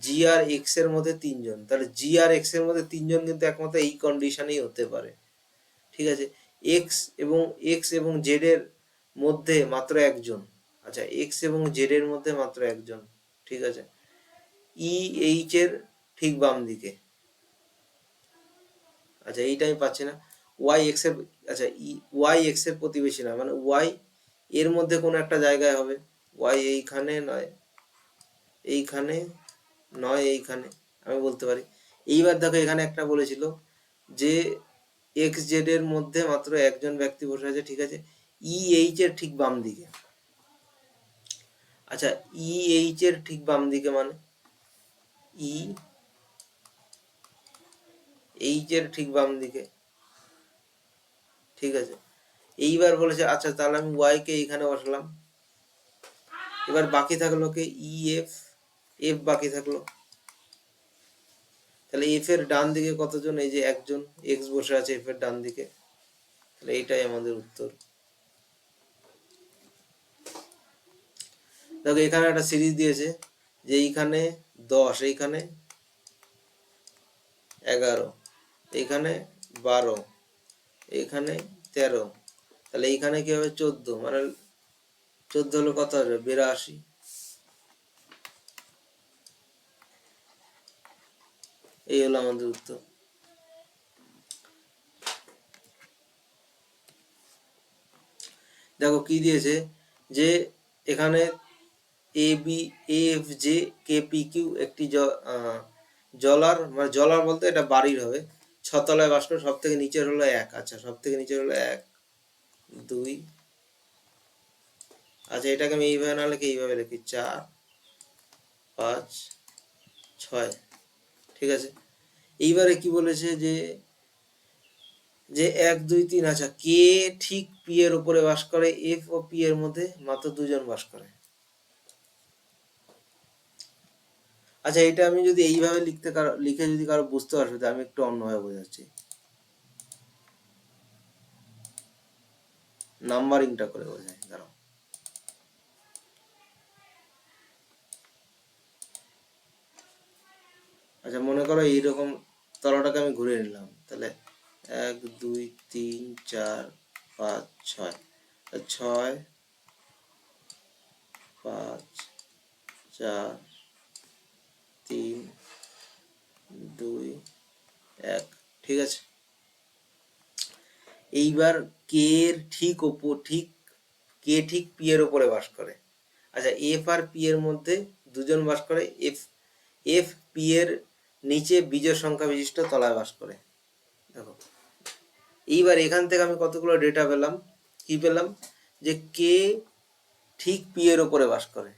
জি আর এক্স এর মধ্যে 3জন, তাহলে জি আর এক্স এর মধ্যে 3জন কিন্তু একমাত্র এই কন্ডিশনেই হতে পারে, ঠিক আছে। এক্স এবং জেড এর মধ্যে মাত্র একজন, আচ্ছা এক্স এবং জেড এর মধ্যে মাত্র একজন, ঠিক আছে। ই এইচ এর ঠিক বাম দিকে, আচ্ছা এইটা আমি পাচ্ছি না, ওয়াই এক্স এর, আচ্ছা ওয়াই এক্স এর প্রতিবেশী না, মানে ওয়াই এর মধ্যে কোনো একটা জায়গায় হবে, ওয়াই এইখানে নয় এইখানে নয় এইখানে, আমি বলতে পারি। এইবার দেখো এখানে একটা বলেছিল যে এক্স জেড এর মধ্যে মাত্র একজন ব্যক্তি বসে আছে, ঠিক আছে, ই এইচ এর ঠিক বাম দিকে, আচ্ছা ই এইচ এর ঠিক বাম দিকে মানে ই এইচ এর ঠিক বাম দিকে, ঠিক আছে। এইবার বলেছে আচ্ছা তাহলে আমি ওয়াই কে এইখানে বসালাম, এবার বাকি থাকলো কে ই এফ, এফ বাকি থাকলো, তাহলে এফ এর ডান দিকে কতজন, এই যে একজন এক্স বসে আছে এফ এর ডান দিকে, তাহলে এইটাই আমাদের উত্তর। দেখো এখানে একটা সিরিজ দিয়েছে যে এইখানে 10, এইখানে 11, এইখানে 12, এইখানে 13, তাহলে এইখানে কি হবে 14, মানে 14 হলো কত হবে 82, এই হলো আমাদের উত্তর। দেখো কি দিয়েছে যে এখানে A B F J K P Q একটি জলার, মানে জলার বলতে এটা বাড়ির হবে, 6 তলায় বাস করে, সব থেকে নিচের হলো 1, আচ্ছা সব থেকে নিচের হলো 1 2, আচ্ছা এটাকে আমি এইভাবে না লিখে এইভাবে লিখি 4 5 6, ঠিক আছে। এইবারে কি বলেছে যে যে 1 2 3, আচ্ছা কে ঠিক পি এর উপরে বাস করে, এফ ও পি এর মধ্যে মাত্র 2জন বাস করে, আচ্ছা এটা আমি যদি এইভাবে লিখে যদি কারো বুঝতে অসুবিধা, আমি একটু অন্যভাবে বোঝাচ্ছি, নাম্বারিংটা করে বোঝাই, দাঁড়াও। আচ্ছা মনে করো এইরকম তলাটাকে আমি ঘুরে নিলাম, তাহলে 1 2 3 4 5 6, 6 5 4 3 2 1, ঠিক আছে। এইবার কে এর ঠিক ওপর, কে ঠিক পি এর ওপরে বাস করে। আচ্ছা এফ আর পি এর মধ্যে দুজন বাস করে, এফ এফ পি এর নিচে বিজোড় সংখ্যা বিশিষ্ট তলায় বাস করে। দেখো এইবার এখান থেকে আমি কতগুলো ডেটা পেলাম, কি পেলাম, যে কে ঠিক পি এর ওপরে বাস করে।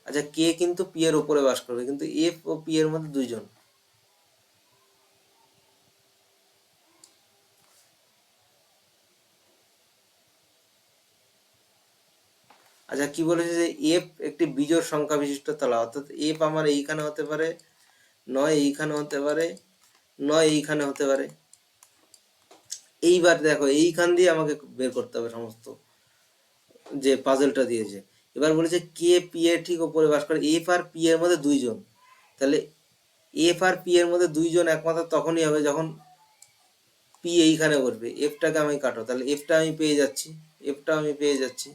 আচ্ছা কে কিন্তু পি এর ওপরে বাস করে, কিন্তু এফ ও পি এর মধ্যে দুইজন। আচ্ছা কি বলেছে, যে এফ একটি বিজোড় সংখ্যা বিশিষ্ট তলা, অর্থাৎ এফ আমার এইখানে হতে পারে, নয় এইখানে হতে পারে, নয় এইখানে হতে পারে। এইবার দেখো এইখান দিয়ে আমাকে বের করতে হবে সমস্ত যে পাজলটা দিয়েছে। এবার বলেছে কে পি এর ঠিক ওপরে বাস করে, এফ আর পি এর মধ্যে দুইজন। তাহলে এফ আর পি এর মধ্যে দুইজন একমাত্র তখনই হবে যখন পি এইখানে বসবে। এফটাকে আমি কাটো, তাহলে এফটা আমি পেয়ে যাচ্ছি, এফটা আমি পেয়ে যাচ্ছি।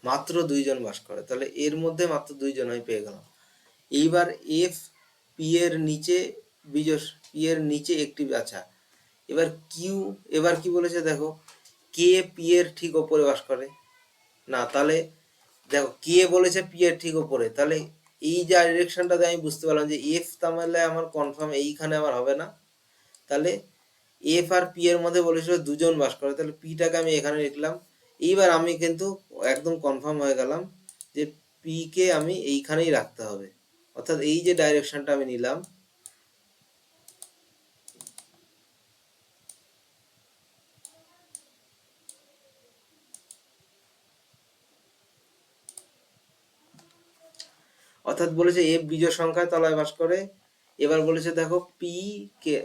মাত্র দুইজন বাস করে, তাহলে এর মধ্যে মাত্র দুইজন আমি পেয়ে গেলাম। এইবার এফ পি এর নিচে বিজোড়, পি এর নিচে একটি, আচ্ছা এবার কিউ, এবার কি বলেছে দেখো, কে পি এর ঠিক ওপরে বাস করে না, তাহলে দেখো কে বলেছে পি এর ঠিক ওপরে, তাহলে এই যে ডিরেকশনটাতে আমি বুঝতে পারলাম যে এফ তাহলে আমার কনফার্ম এইখানে আমার হবে না। তাহলে এফ আর পি এর মধ্যে বলেছিল দুজন বাস করে, তাহলে পিটাকে আমি এখানে লিখলাম। এইবার আমি কিন্তু একদম কনফার্ম হয়ে গেলাম যে পি কে আমি এইখানেই রাখতে হবে, অর্থাৎ এই যে ডাইরেকশনটা আমি নিলাম। অর্থাৎ বলেছে এফ বিজোড় সংখ্যায় তলায় বাস করে। এবার বলেছে দেখো পি কে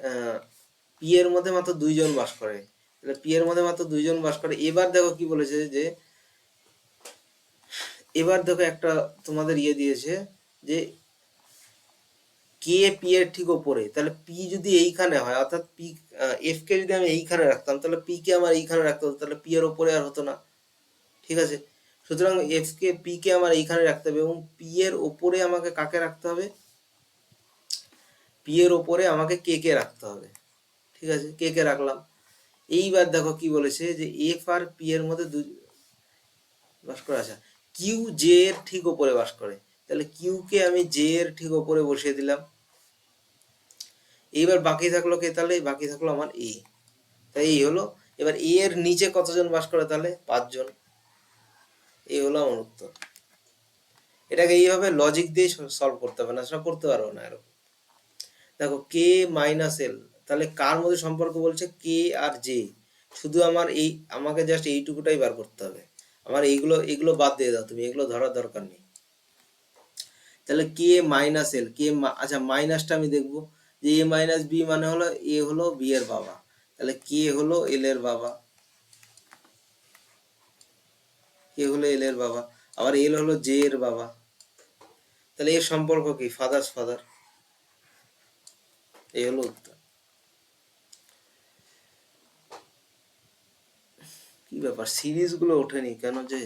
পি এর মধ্যে মাত্র দুইজন বাস করে, তাহলে পি এর মধ্যে মাত্র দুইজন বাস করে। এবার দেখো কি বলেছে, যে এবার দেখো একটা তোমাদের ইয়ে দিয়েছে যে কে পি এর ঠিক ওপরে, তাহলে পি যদি এইখানে হয়, অর্থাৎ পি এফ কে যদি আমি এইখানে রাখতাম, তাহলে পি কে আমার এইখানে রাখতে হতো, তাহলে পি এর ওপরে আর হতো না, ঠিক আছে। সুতরাং এফ কে পি কে আমার এইখানে রাখতে হবে, এবং পি এর ওপরে আমাকে কাকে রাখতে হবে, পি এর ওপরে আমাকে কে কে রাখতে হবে, ঠিক আছে, কে কে রাখলাম। এইবার দেখো কি বলেছে, যে এফ আর পি এর মধ্যে বাস করে। আচ্ছা কিউ জে এর ঠিক ওপরে বাস করে, তাহলে কিউ কে আমি জে এর ঠিক ওপরে বসিয়ে দিলাম। এইবার বাকি থাকলো কে, তাহলে বাকি থাকলো আমার এ। তাই এই হলো। এবার এ এর নিচে কতজন বাস করে, তাহলে 5 জন। এই হলো আমার উত্তর। এটাকে এইভাবে লজিক দিয়ে সলভ করতে হবে না, সেটা করতে পারবো না এরকম। দেখো কে মাইনাস এল, তাহলে কার মধ্যে সম্পর্ক বলছে, কে আর জে। শুধু আমার এই, আমাকে জাস্ট এইটুকুটাই বার করতে হবে। আমার এইগুলো এগুলো বাদ দিয়ে দাও, তুমি এগুলো ধরার দরকার নেই। তাহলে কে মাইনাস এল, কে আচ্ছা মাইনাসটা আমি দেখবো, যে এ মাইনাস বি মানে হলো এ হলো বি এর বাবা, তাহলে কে হলো এল এর বাবা, কে হলো এল এর বাবা, আবার এল হলো জে এর বাবা। তাহলে এর সম্পর্ক কি, ফাদার্স ফাদার। এই হলো উত্তর। কি ব্যাপার, সিরিজ গুলো ওঠেনি কেন যে।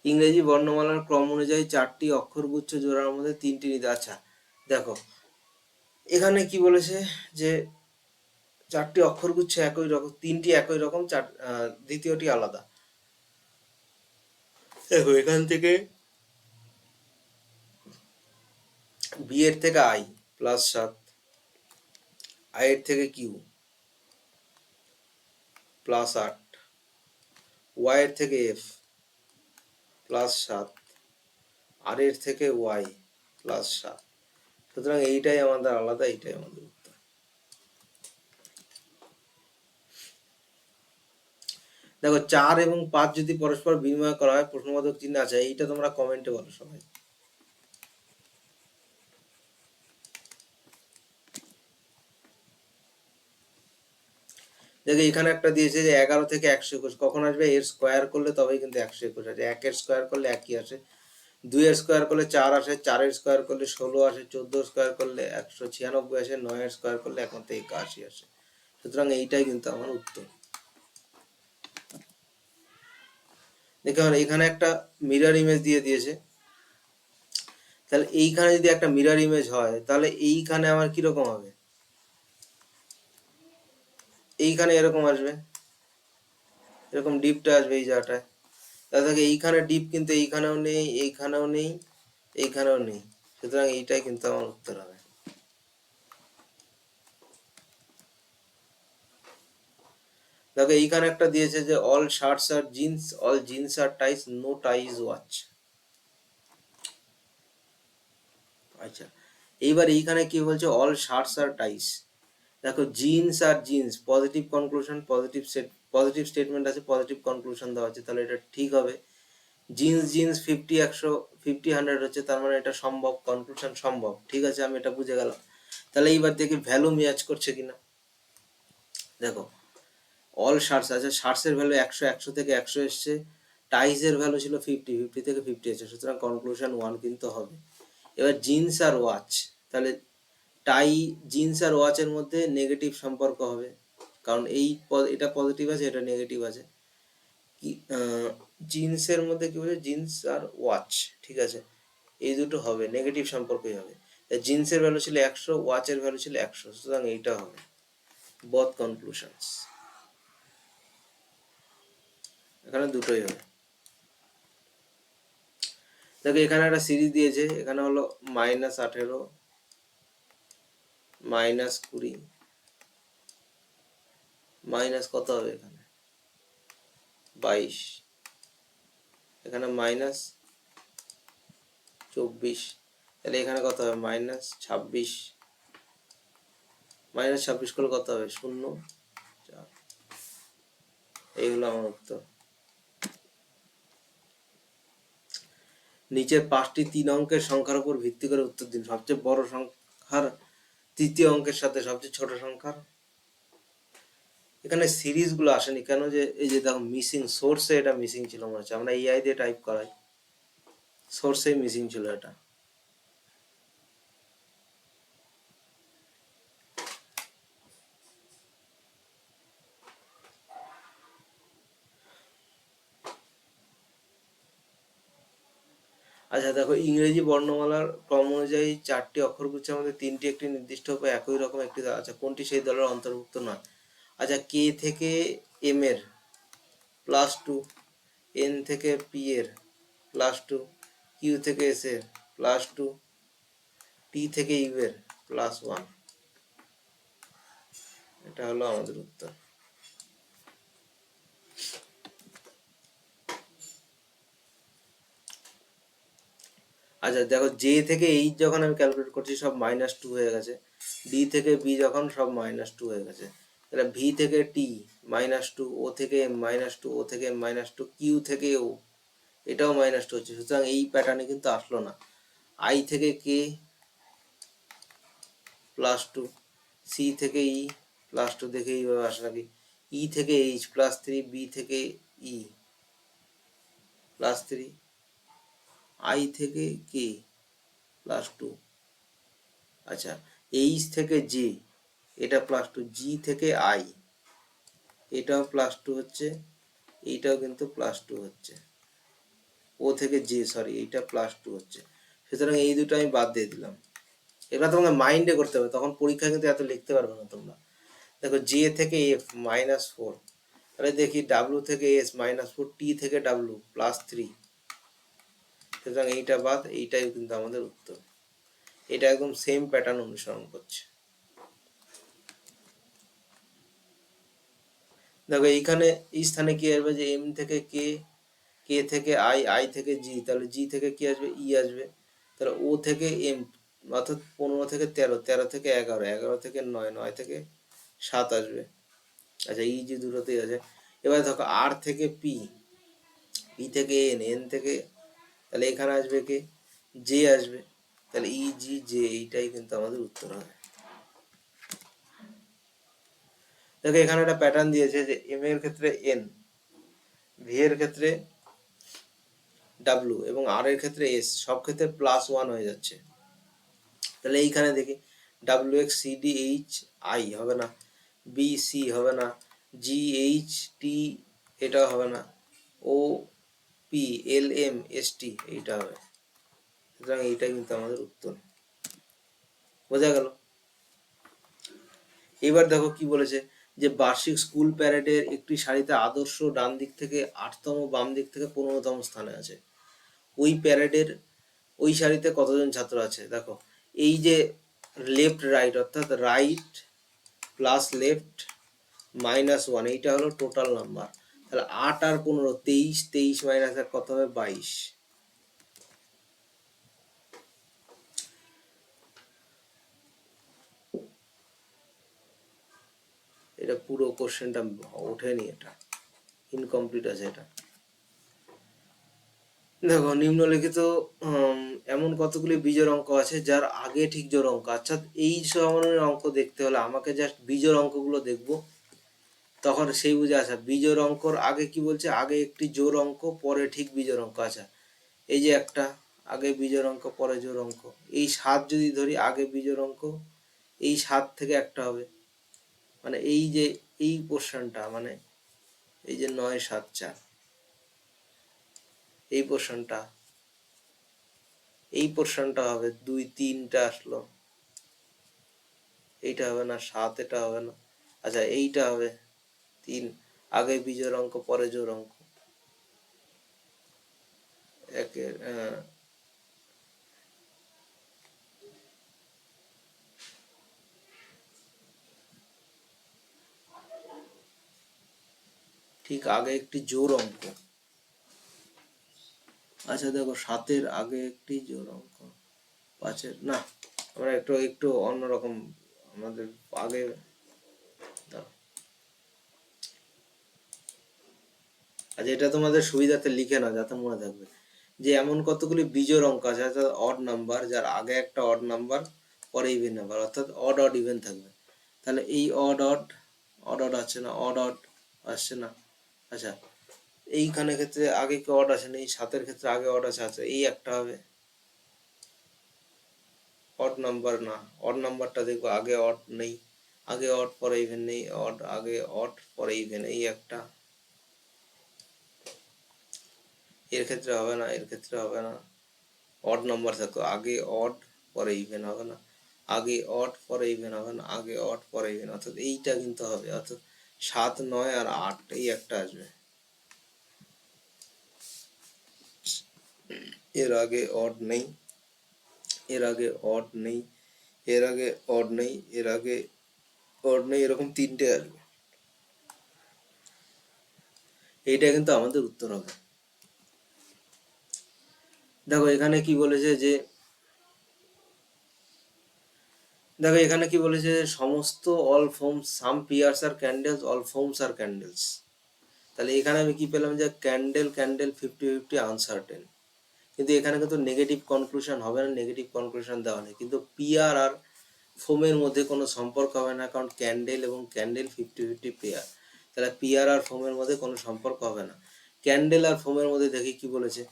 ইংরেজি বর্ণমালার ক্রম অনুযায়ী 4টি অক্ষরগুচ্ছ জোড়ার মধ্যে 3টি নিতে। আচ্ছা দেখো এখানে কি বলেছে, যে 4টি অক্ষরগুচ্ছ একই রকম, 3টি একই রকম, দ্বিতীয়টি আলাদা। দেখো এখান থেকে বি এর থেকে আই +7, আই এর থেকে কিউ +8, ওয়াই এর থেকে এফ +7, আর এর থেকে ওয়াই +7। সুতরাং এইটাই আমাদের আলাদা, এইটাই আমাদের উত্তর। দেখো 4 এবং 5 যদি পরস্পর বিনিময় করা হয়, প্রশ্নবোধক চিহ্ন আছে, এইটা তোমরা কমেন্টে বলো সবাই। দেখো এখানে একটা দিয়েছে যে 11 থেকে 121, কখন আসবে? এর স্কোয়ার করলে তবেই কিন্তু 121 আসে। 1-এর স্কোয়ার করলে 1ই আসে, 2-এর স্কোয়ার করলে 4 আসে, 4-এর স্কোয়ার করলে 16 আসে, 14 স্কোয়ার করলে 196 আসে, 9-এর স্কোয়ার করলে একমাত্র 81 আসে। সুতরাং এইটাই কিন্তু আমার উত্তর। দেখো এখানে একটা মিরর ইমেজ দিয়ে দিয়েছে, তাহলে এইখানে যদি একটা মিরর ইমেজ হয় তাহলে এইখানে আমার কিরকম হবে? এইখানে এরকম আসবে, এরকম ডিপটা আসবে এই জায়গাটায়। তাহলে দেখো এইখানে ডিপ কিন্তু এইখানেও নেই, এইখানেও নেই, এইখানেও নেই। সুতরাং এইটাই কিন্তু আমার উত্তর হবে। দেখো এইখানে একটা দিয়েছে যে অল শার্টস আর জিন্স, অল জিন্স আর ties, no tie is watch. আচ্ছা, এইবার এইখানে কি বলছে? অল শার্টস আর টাইস। দেখো জিন্স আর jeans, positive conclusion, positive statement আছে, পজিটিভ কনক্লুশন দেওয়া আছে, তাহলে এটা ঠিক হবে। জিন্স জিন্স 50 100 50 100 হচ্ছে, তার মানে এটা সম্ভব, কনক্লুশন সম্ভব। ঠিক আছে, আমি এটা বুঝে গেলাম। তাহলে এইবার দেখি ভ্যালু ম্যাচ করছে কিনা। দেখো অল শার্টস আছে, শার্টসের ভ্যালু 100, 100 থেকে 100 এসছে, টাইসের ভ্যালু ছিল 50, 50 থেকে 50 এসছে, সুতরাং কনক্লুশন 1 কিন্তু হবে। এবার জিন্স আর ওয়াচ, তাহলে টাই, জিন্স আর ওয়াচের মধ্যে নেগেটিভ সম্পর্ক হবে, কারণ এটা পজিটিভ আছে, এটা নেগেটিভ আছে। কি জিন্সের মধ্যে কি বলছে? জিন্স আর ওয়াচ, ঠিক আছে, এই দুটো হবে, নেগেটিভ সম্পর্কই হবে। জিন্সের ভ্যালু ছিল 100, ওয়াচের ভ্যালু ছিল 100, সুতরাং এইটা হবে। বোথ কনক্লুশনস, এখানে দুটোই হবে। দেখো এখানে একটা সিরিজ দিয়েছে, এখানে হলো -18, -20, মাইনাস কত হবে? এখানে 22, এখানে -24, তাহলে এখানে কত হবে? -26, -26 করলে কত হবে? 0, 4। এইগুলো আমার উত্তর। নিচের 5টি 3 অঙ্কের সংখ্যার উপর ভিত্তি করে উত্তর দিন। সবচেয়ে বড় সংখ্যার তৃতীয় অঙ্কের সাথে সবচেয়ে ছোট সংখ্যার। এখানে সিরিজ গুলো আসেনি কেন? যে এই যে দেখো মিসিং, সোর্সে এটা মিসিং ছিল মনে হচ্ছে, আমরা এআই দিয়ে টাইপ করাই, সোর্সে মিসিং ছিল এটা। আচ্ছা দেখো, ইংরেজি বর্ণমালার ক্রম অনুযায়ী 4টি অক্ষরগুচ্ছের মধ্যে 3টি একটি নির্দিষ্ট বা একই রকম একটি দল। আচ্ছা, কোনটি সেই দলের অন্তর্ভুক্ত নয়? আচ্ছা, কে থেকে এম এর +2, এন থেকে পি এর +2, কিউ থেকে এস এর +2, টি থেকে ইউ এর +1। এটা হলো আমাদের উত্তর। আচ্ছা দেখো, জে থেকে এইচ যখন আমি ক্যালকুলেট করছি সব -2 হয়ে গেছে, ডি থেকে বি যখন সব -2 হয়ে গেছে, তাহলে ভি থেকে টি -2, ও থেকে এম -2, ও থেকে এম -2, কিউ থেকে ও এটাও -2 হচ্ছে, সুতরাং এই প্যাটার্নে কিন্তু আসলো না। আই থেকে কে +2, সি থেকে ই +2, দেখে এইভাবে আসে নাকি? ই থেকে এইচ +3, বি থেকে ই +3, আই থেকে কে +2, আচ্ছা এইচ থেকে জে এটা +2, জি থেকে আই এটাও +2 হচ্ছে, এইটাও কিন্তু +2 হচ্ছে, ও থেকে জে সরি এইটা +2 হচ্ছে, সুতরাং এই দুটো আমি বাদ দিয়ে দিলাম। এবার তোমাকে মাইন্ডে করতে হবে, তখন পরীক্ষায় কিন্তু এত লিখতে পারবে না তোমরা। দেখো জে থেকে এফ -4, তাহলে দেখি ডাব্লু থেকে এস -4, টি থেকে ডাব্লু +3, সুতরাং এইটা বাদ, এইটাই কিন্তু আমাদের উত্তর। এটা একদম সেম প্যাটার্ন অনুসরণ করছে। দেখো এইখানে এই স্থানে কি আসবে? যে এম থেকে কে, কে থেকে আই, আই থেকে জি, তাহলে জি থেকে কি আসবে? ই আসবে। তাহলে ও থেকে এম, অর্থাৎ 15 থেকে 13, 13 থেকে 11, 11 থেকে 9, 9 থেকে 7 আসবে। আচ্ছা ই জি দুটোতেই আছে। এবার দেখো আর থেকে পি, পি থেকে এন, এন থেকে, তাহলে এখানে আসবে কে? জে আসবে, তাহলে ই জি জে, এইটাই কিন্তু আমাদের উত্তর হবে। দেখো এখানে একটা প্যাটার্ন দিয়েছে যে এম এর ক্ষেত্রে এন, ভি এর ক্ষেত্রে ডাব্লু এবং আর এর ক্ষেত্রে এস, সব ক্ষেত্রে +1 হয়ে যাচ্ছে। তাহলে এইখানে দেখি W X C D H I হবে না, বি সি হবে না, জি এইচ টি এটাও হবে না, O P L M S T এইটা হবে। সুতরাং এইটা কিন্তু আমাদের উত্তর। বোঝা গেল? এবার দেখো কি বলেছে যে বার্ষিক স্কুল প্যারেডের একটি সারিতে আদর্শ ডান দিক থেকে 8তম, বাম দিক থেকে 15তম স্থানে আছে। ওই প্যারেডের ওই সারিতে কতজন ছাত্র আছে? দেখো এই যে লেফট রাইট অর্থাৎ রাইট প্লাস লেফট -1 এইটা হলো টোটাল নাম্বার। তাহলে 8 আর 15 23, 23 মাইনাস 1 কত হবে? 22। এটা পুরো কোশ্চেনটা ওঠেনি, এটা ইনকমপ্লিট আছে এটা। দেখো নিম্নলিখিত এমন কতগুলি বিজোড় অঙ্ক আছে যার আগে ঠিক জোড় অঙ্ক, অর্থাৎ এই ধরনের অঙ্ক দেখতে হলে আমাকে জাস্ট বিজোড় অঙ্কগুলো দেখবো, তখন সেই বুঝে আসা। বিজোড় অঙ্কর আগে কি বলছে? আগে একটি জোড় অঙ্ক পরে ঠিক বিজোড় অঙ্ক। আচ্ছা এই যে একটা আগে বিজোড় অঙ্ক পরে জোড় অঙ্ক, এই 7 যদি ধরি আগে বিজোড় অঙ্ক, এই 7 থেকে একটা হবে, মানে এই যে এই পোর্শনটা, মানে এই যে 9 7 4 এই পোর্শনটা, এই পোর্শনটা হবে 2 3টা আসলো, এইটা হবে না 7, এটা হবে না। আচ্ছা এইটা হবে 3, আগে বিজোড় অঙ্ক পরে জোড় অঙ্ক, একের ঠিক আগে একটি জোড় অঙ্ক। আচ্ছা দেখো 7-এর আগে একটি জোড় অঙ্ক, 5-এর না, আমরা একটু একটু অন্যরকম আমাদের আগে দাও। আচ্ছা এটা তোমাদের সুবিধাতে লিখে নাও যাতে মনে থাকবে যে এমন কতগুলি বিজোড় অঙ্ক আছে, অর্থাৎ অড নাম্বার, যার আগে একটা অড নাম্বার পরে ইভেন নাম্বার, অর্থাৎ অড অড ইভেন থাকবে। তাহলে এই অড অড অড অড আসছে না, অড অড আসছে না। আচ্ছা এইখানে ক্ষেত্রে আগে কি অড আসে না, এই 7-এর ক্ষেত্রে আগে অড আছে, আচ্ছা এই একটা হবে অড নাম্বার, না অড নাম্বারটা দেখবো আগে অড নেই, আগে অড পরে ইভেন নেই, অড আগে অড পরে ইভেন, এই একটা। এর ক্ষেত্রে হবে না, এর ক্ষেত্রে হবে না, অড নাম্বার থাকতো আগে অড পরে ইভেন হবে না, আগে অড পরে ইভেন হবে না, আগে অড পরে ইভেন, অর্থাৎ এইটা কিন্তু হবে, অর্থাৎ 7 9 আর 8 এই একটা আসবে। এর আগে অড নেই, এর আগে অড নেই, এর আগে অড নেই, এর আগে অড নেই, এরকম 3টে আসবে। এইটা কিন্তু আমাদের উত্তর হবে। দেখো এখানে কি বলেছে যে দেখো এখানে কি বলেছে, সমস্ত অল ফর্মস সাম পিয়ার্স আর ক্যান্ডেলস, অল ফর্মস আর ক্যান্ডেলস। তাহলে এখানে আমি কি পেলাম যে ক্যান্ডেল ক্যান্ডেল 50-50 আনসার্টেন, কিন্তু এখানে কিন্তু নেগেটিভ কনক্লুশন হবে না, নেগেটিভ কনক্লুশন দেওয়া নেই, কিন্তু পিয়ার আর ফোমের মধ্যে কোনো সম্পর্ক হবে না, কারণ ক্যান্ডেল এবং ক্যান্ডেল 50-50 পেয়ার। তাহলে পিয়ার আর ফোমের মধ্যে কোনো সম্পর্ক হবে না। ক্যান্ডেল আর ফোমের মধ্যে দেখি কি বলেছে,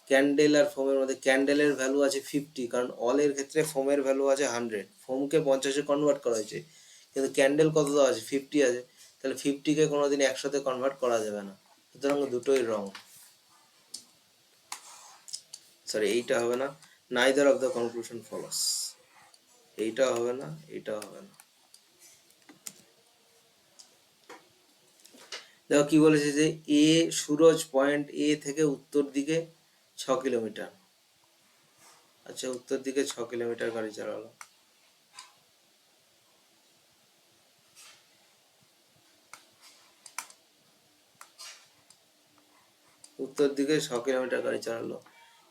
ক্যান্ডেল আর ফোমের মধ্যে ক্যান্ডেলের ভ্যালু আছে 50, কারণ অলের ক্ষেত্রে ফোমের ভ্যালু আছে 100, ফোমকে 50-এ কনভার্ট করা হয়েছে, কিন্তু ক্যান্ডেল কত দেওয়া আছে 50 আছে, তাহলে 50-কে কোনোদিন 100-তে কনভার্ট করা যাবে না, সুতরাং দুটোই রং। সরি এইটা হবে না, neither of the conclusion follows, এইটা হবে না, এইটাও হবে না। দেখো কি বলেছে যে এ সুরজ পয়েন্ট এ থেকে উত্তর দিকে 6 কিলোমিটার। আচ্ছা উত্তর দিকে 6 কিলোমিটার গাড়ি চালালো, উত্তর দিকে 6 কিলোমিটার গাড়ি চালালো,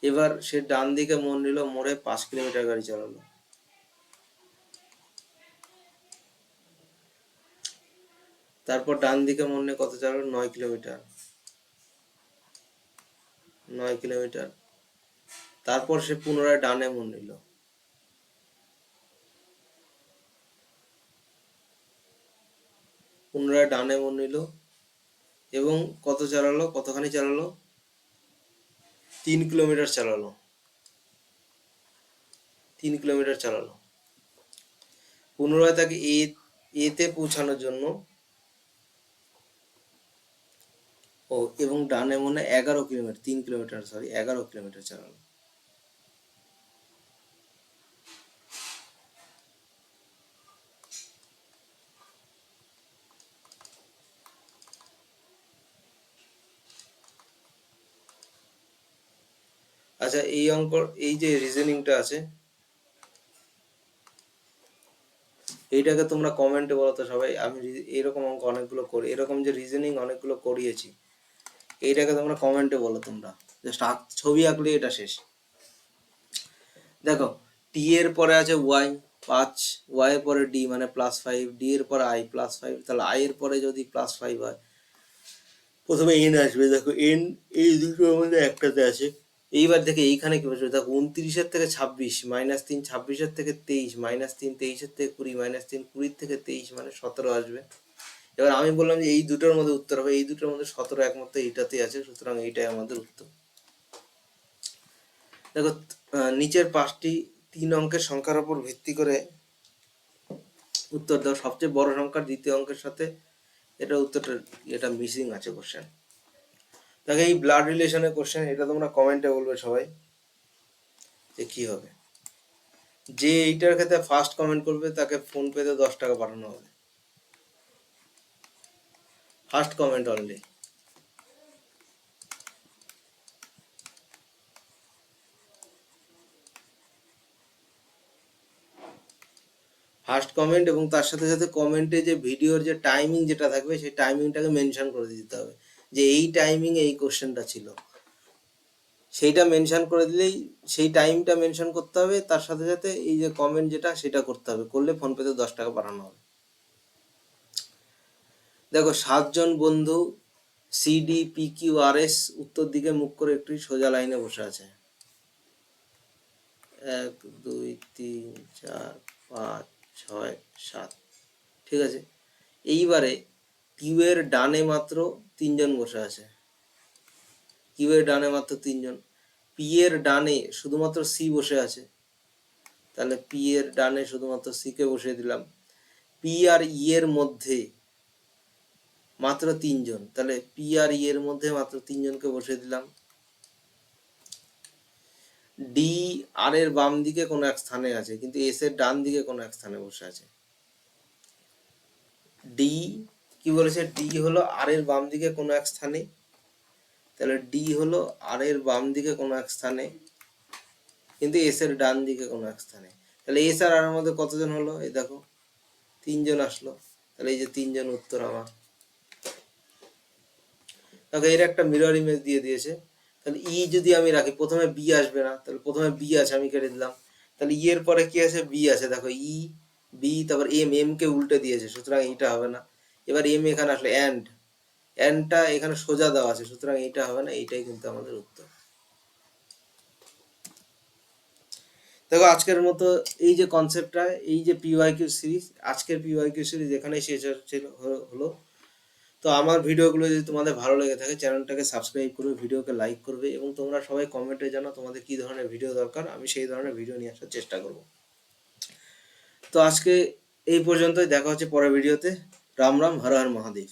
এবার সে ডান দিকে মোড় নিল, মোড়ে 5 কিলোমিটার গাড়ি চালালো, তারপর ডান দিকে মোড় নিয়ে কত চালালো? 9 কিলোমিটার, 9 কিলোমিটার, তারপর সে পুনরায় ডানে মোড় নিল, পুনরায় ডানে মোড় নিল এবং কতখানি চালালো, 3 কিলোমিটার চালালো, 3 কিলোমিটার চালালো। পুনরায় তাকে এতে পৌঁছানোর জন্য এবং ডানে মনে 11 কিলোমিটার, 3 কিলোমিটার 11 কিলোমিটার চালালো। আচ্ছা, এই যে রিজনিংটা আছে, এইটাকে তোমরা কমেন্টে বলো তো সবাই। আমি এরকম অঙ্ক অনেকগুলো করি, এরকম যে রিজনিং অনেকগুলো করিয়েছি, এইটাকে তোমরা কমেন্টে বলো। তোমরা জাস্ট ছবি আঁকলে এটা শেষ। দেখো, টি এর পরে আছে ওয়াই 5, ওয়াই এর পরে ডি মানে +5, ডি এর পরে আই +5, তাহলে আই এর পরে যদি +5 হয়, প্রথমে এন আসবে। দেখো এন এই দুটোর মধ্যে একটাতে আছে। এইবার দেখে এইখানে কি বসবে, দেখো 29-এর থেকে 26, -3 26-এর থেকে 23, -3 23-এর থেকে 20, -3 20 থেকে 23 মানে 17 আসবে। এবার আমি বললাম যে এই দুটোর মধ্যে উত্তর হবে, এই দুটোর মধ্যে 17 একমাত্র এইটাতেই আছে, সুতরাং এইটাই আমাদের উত্তর। দেখো, নিচের 5টি 3 অঙ্কের সংখ্যার উপর ভিত্তি করে উত্তর দাও। সবচেয়ে বড় সংখ্যার দ্বিতীয় অঙ্কের সাথে এটা উত্তরটা, এটা মিসিং আছে কোশ্চেন। দেখো, এই ব্লাড রিলেশনের কোশ্চেন, এটা তোমরা কমেন্টে বলবে সবাই যে কি হবে। যে এইটার ক্ষেত্রে ফার্স্ট কমেন্ট করবে তাকে ফোন পেতে 10 টাকা পাঠানো হবে। First comment only. First comment এবং তার সাথে সাথে কমেন্টে যে ভিডিওর যে টাইমিং যেটা থাকবে সেই টাইমিংটাকে মেনশন করে দিতে হবে, যে এই টাইমিংয়ে এই কোশ্চেনটা ছিল। সেইটা মেনশন করে দিলেই, সেই টাইমটা মেনশন করতে হবে, তার সাথে সাথে এই যে কমেন্ট যেটা সেটা করতে হবে, করলে ফোনপেতে 10 টাকা পাঠানো হবে। দেখো, 7 জন বন্ধু CDPQRS উত্তর দিকে মুখ করে একটি সোজা লাইনে বসে আছে। 1 2 3 4 5 6 7, ঠিক আছে। এইবারে কিউ এর ডানে মাত্র 3 জন বসে আছে, কিউ এর ডানে মাত্র 3 জন। পি এর ডানে শুধুমাত্র সি বসে আছে, তাহলে পি এর ডানে শুধুমাত্র সি কে বসিয়ে দিলাম। পি আর ই এর মধ্যে মাত্র 3 জন, তাহলে পি আর ই এর মধ্যে মাত্র 3 জনকে বসিয়ে দিলাম। ডি আর এর বাম দিকে কোনো এক স্থানে আছে, কিন্তু এস এর ডান দিকে কোনো এক স্থানে বসে আছে। ডি কি বলেছে, ডি হলো আর এর বাম দিকে কোনো এক স্থানে, তাহলে ডি হলো আর এর বাম দিকে কোনো এক স্থানে, কিন্তু এস এর ডান দিকে কোনো এক স্থানে। তাহলে এস আর এর মধ্যে কতজন হলো, এই দেখো 3 জন আসলো। তাহলে এই যে 3 জন উত্তর আমার। দেখো, এর একটা মিরর ইমেজ দিয়ে দিয়েছে। তাহলে ই যদি আমি রাখি, প্রথমে বি আসবে না, তাহলে প্রথমে বি আছে, আমি কেটে দিলাম। তাহলে ই এর পরে কি আছে, বি আছে। দেখো ই বি, তারপর এম, এম কে উল্টে দিয়েছে, সুতরাং এইটা হবে না। এবার এম এখানে আসলে এন্ডটা এখানে সোজা দেওয়া আছে, সুতরাং এইটা হবে না, এইটাই কিন্তু আমাদের উত্তর। দেখো, আজকের মতো এই যে কনসেপ্টটা, এই যে পিওয়াইকিউ সিরিজ, আজকের পিওয়াইকিউ সিরিজ এখানেই শেষ হলো। তো আমার ভিডিওগুলো যদি তোমাদের ভালো লেগে থাকে, চ্যানেলটাকে সাবস্ক্রাইব করবে, ভিডিওকে লাইক করবে, এবং তোমরা সবাই কমেন্টে জানাও তোমাদের কী ধরনের ভিডিও দরকার, আমি সেই ধরনের ভিডিও নিয়ে আসার চেষ্টা করব। তো আজকে এই পর্যন্তই, দেখা হচ্ছে পরের ভিডিওতে। রাম রাম, হর হর মহাদেব।